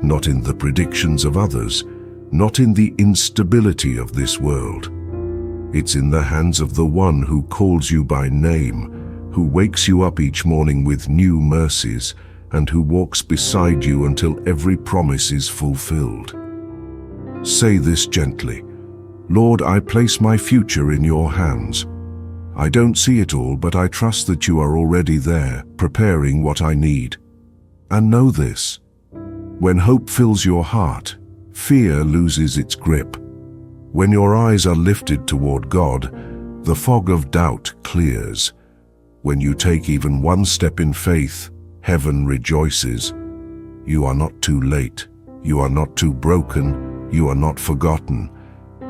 not in the predictions of others, not in the instability of this world. It's in the hands of the one who calls you by name, who wakes you up each morning with new mercies, and who walks beside you until every promise is fulfilled. Say this gently: Lord, I place my future in your hands. I don't see it all, but I trust that you are already there, preparing what I need. And know this: when hope fills your heart, fear loses its grip. When your eyes are lifted toward God, the fog of doubt clears. When you take even one step in faith, heaven rejoices. You are not too late. You are not too broken. You are not forgotten.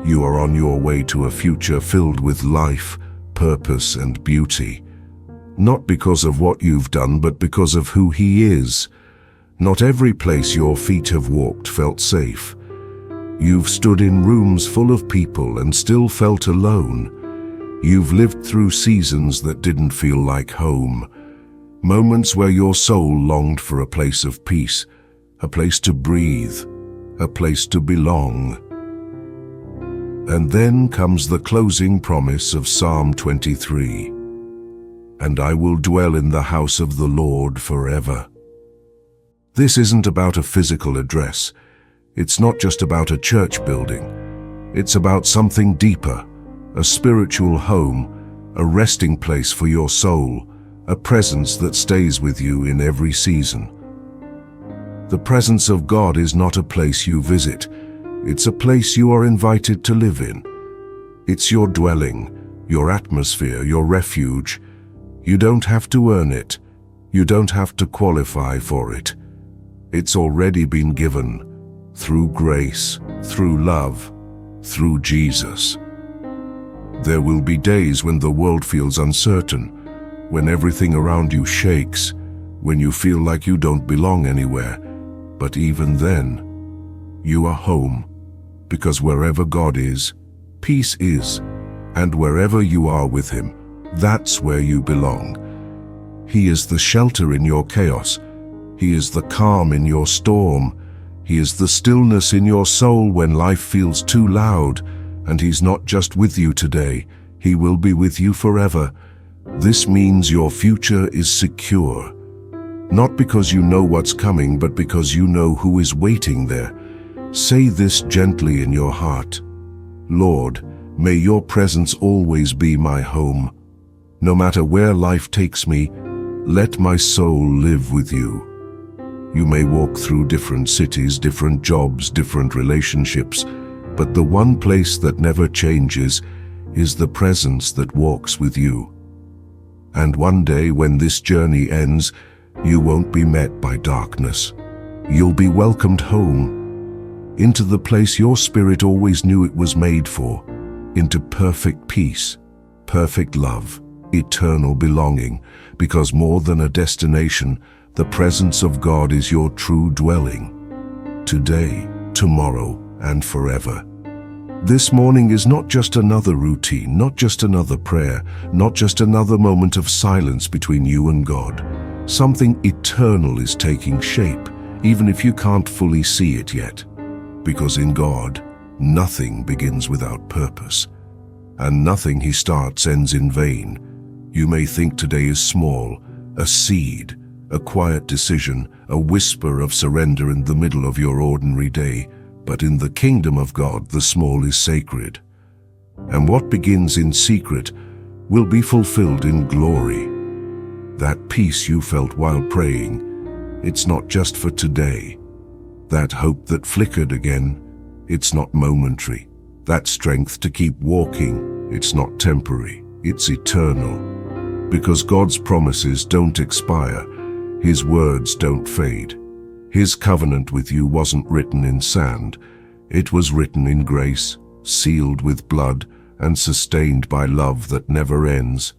You are on your way to a future filled with life, purpose, and beauty. Not because of what you've done, but because of who He is. Not every place your feet have walked felt safe. You've stood in rooms full of people and still felt alone. You've lived through seasons that didn't feel like home. Moments where your soul longed for a place of peace, a place to breathe, a place to belong. And then comes the closing promise of Psalm 23. And I will dwell in the house of the Lord forever. This isn't about a physical address. It's not just about a church building. It's about something deeper, a spiritual home, a resting place for your soul, a presence that stays with you in every season. The presence of God is not a place you visit. It's a place you are invited to live in. It's your dwelling, your atmosphere, your refuge. You don't have to earn it. You don't have to qualify for it. It's already been given through grace, through love, through Jesus. There will be days when the world feels uncertain, when everything around you shakes, when you feel like you don't belong anywhere. But even then, you are home, because wherever God is, peace is, and wherever you are with Him, that's where you belong. He is the shelter in your chaos. He is the calm in your storm. He is the stillness in your soul when life feels too loud. And He's not just with you today, He will be with you forever. This means your future is secure. Not because you know what's coming, but because you know who is waiting there. Say this gently in your heart. Lord, may your presence always be my home. No matter where life takes me, let my soul live with you. You may walk through different cities, different jobs, different relationships, but the one place that never changes is the presence that walks with you. And one day when this journey ends, you won't be met by darkness. You'll be welcomed home, into the place your spirit always knew it was made for, into perfect peace, perfect love, eternal belonging, because more than a destination, the presence of God is your true dwelling, today, tomorrow, and forever. This morning is not just another routine, not just another prayer, not just another moment of silence between you and God. Something eternal is taking shape, even if you can't fully see it yet. Because in God, nothing begins without purpose, and nothing He starts ends in vain. You may think today is small, a seed, a quiet decision, a whisper of surrender in the middle of your ordinary day, but in the kingdom of God, the small is sacred. And what begins in secret will be fulfilled in glory. That peace you felt while praying, it's not just for today. That hope that flickered again, it's not momentary. That strength to keep walking, it's not temporary, it's eternal. Because God's promises don't expire, His words don't fade. His covenant with you wasn't written in sand. It was written in grace, sealed with blood, and sustained by love that never ends.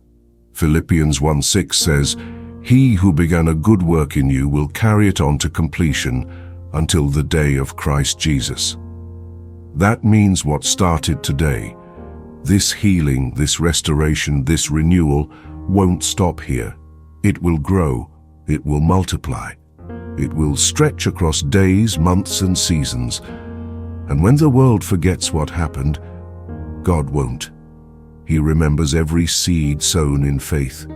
Philippians 1:6 says, "He who began a good work in you will carry it on to completion until the day of Christ Jesus." That means what started today, this healing, this restoration, this renewal, won't stop here. It will grow, it will multiply. It will stretch across days, months, and seasons. And when the world forgets what happened, God won't. He remembers every seed sown in faith,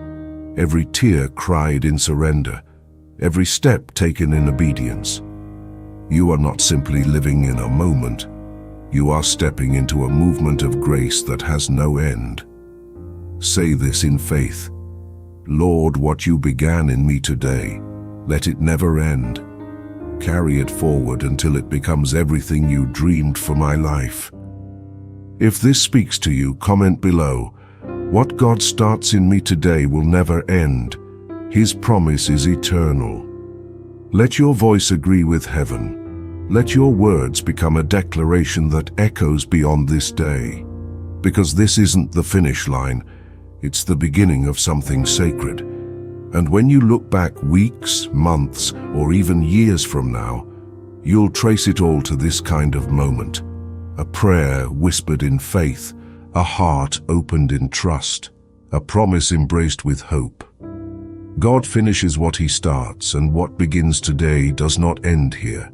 every tear cried in surrender, every step taken in obedience. You are not simply living in a moment. You are stepping into a movement of grace that has no end. Say this in faith. Lord, what you began in me today, let it never end. Carry it forward until it becomes everything you dreamed for my life. If this speaks to you, comment below. What God starts in me today will never end. His promise is eternal. Let your voice agree with heaven. Let your words become a declaration that echoes beyond this day. Because this isn't the finish line, it's the beginning of something sacred. And when you look back weeks, months, or even years from now, you'll trace it all to this kind of moment. A prayer whispered in faith, a heart opened in trust, a promise embraced with hope. God finishes what He starts, and what begins today does not end here.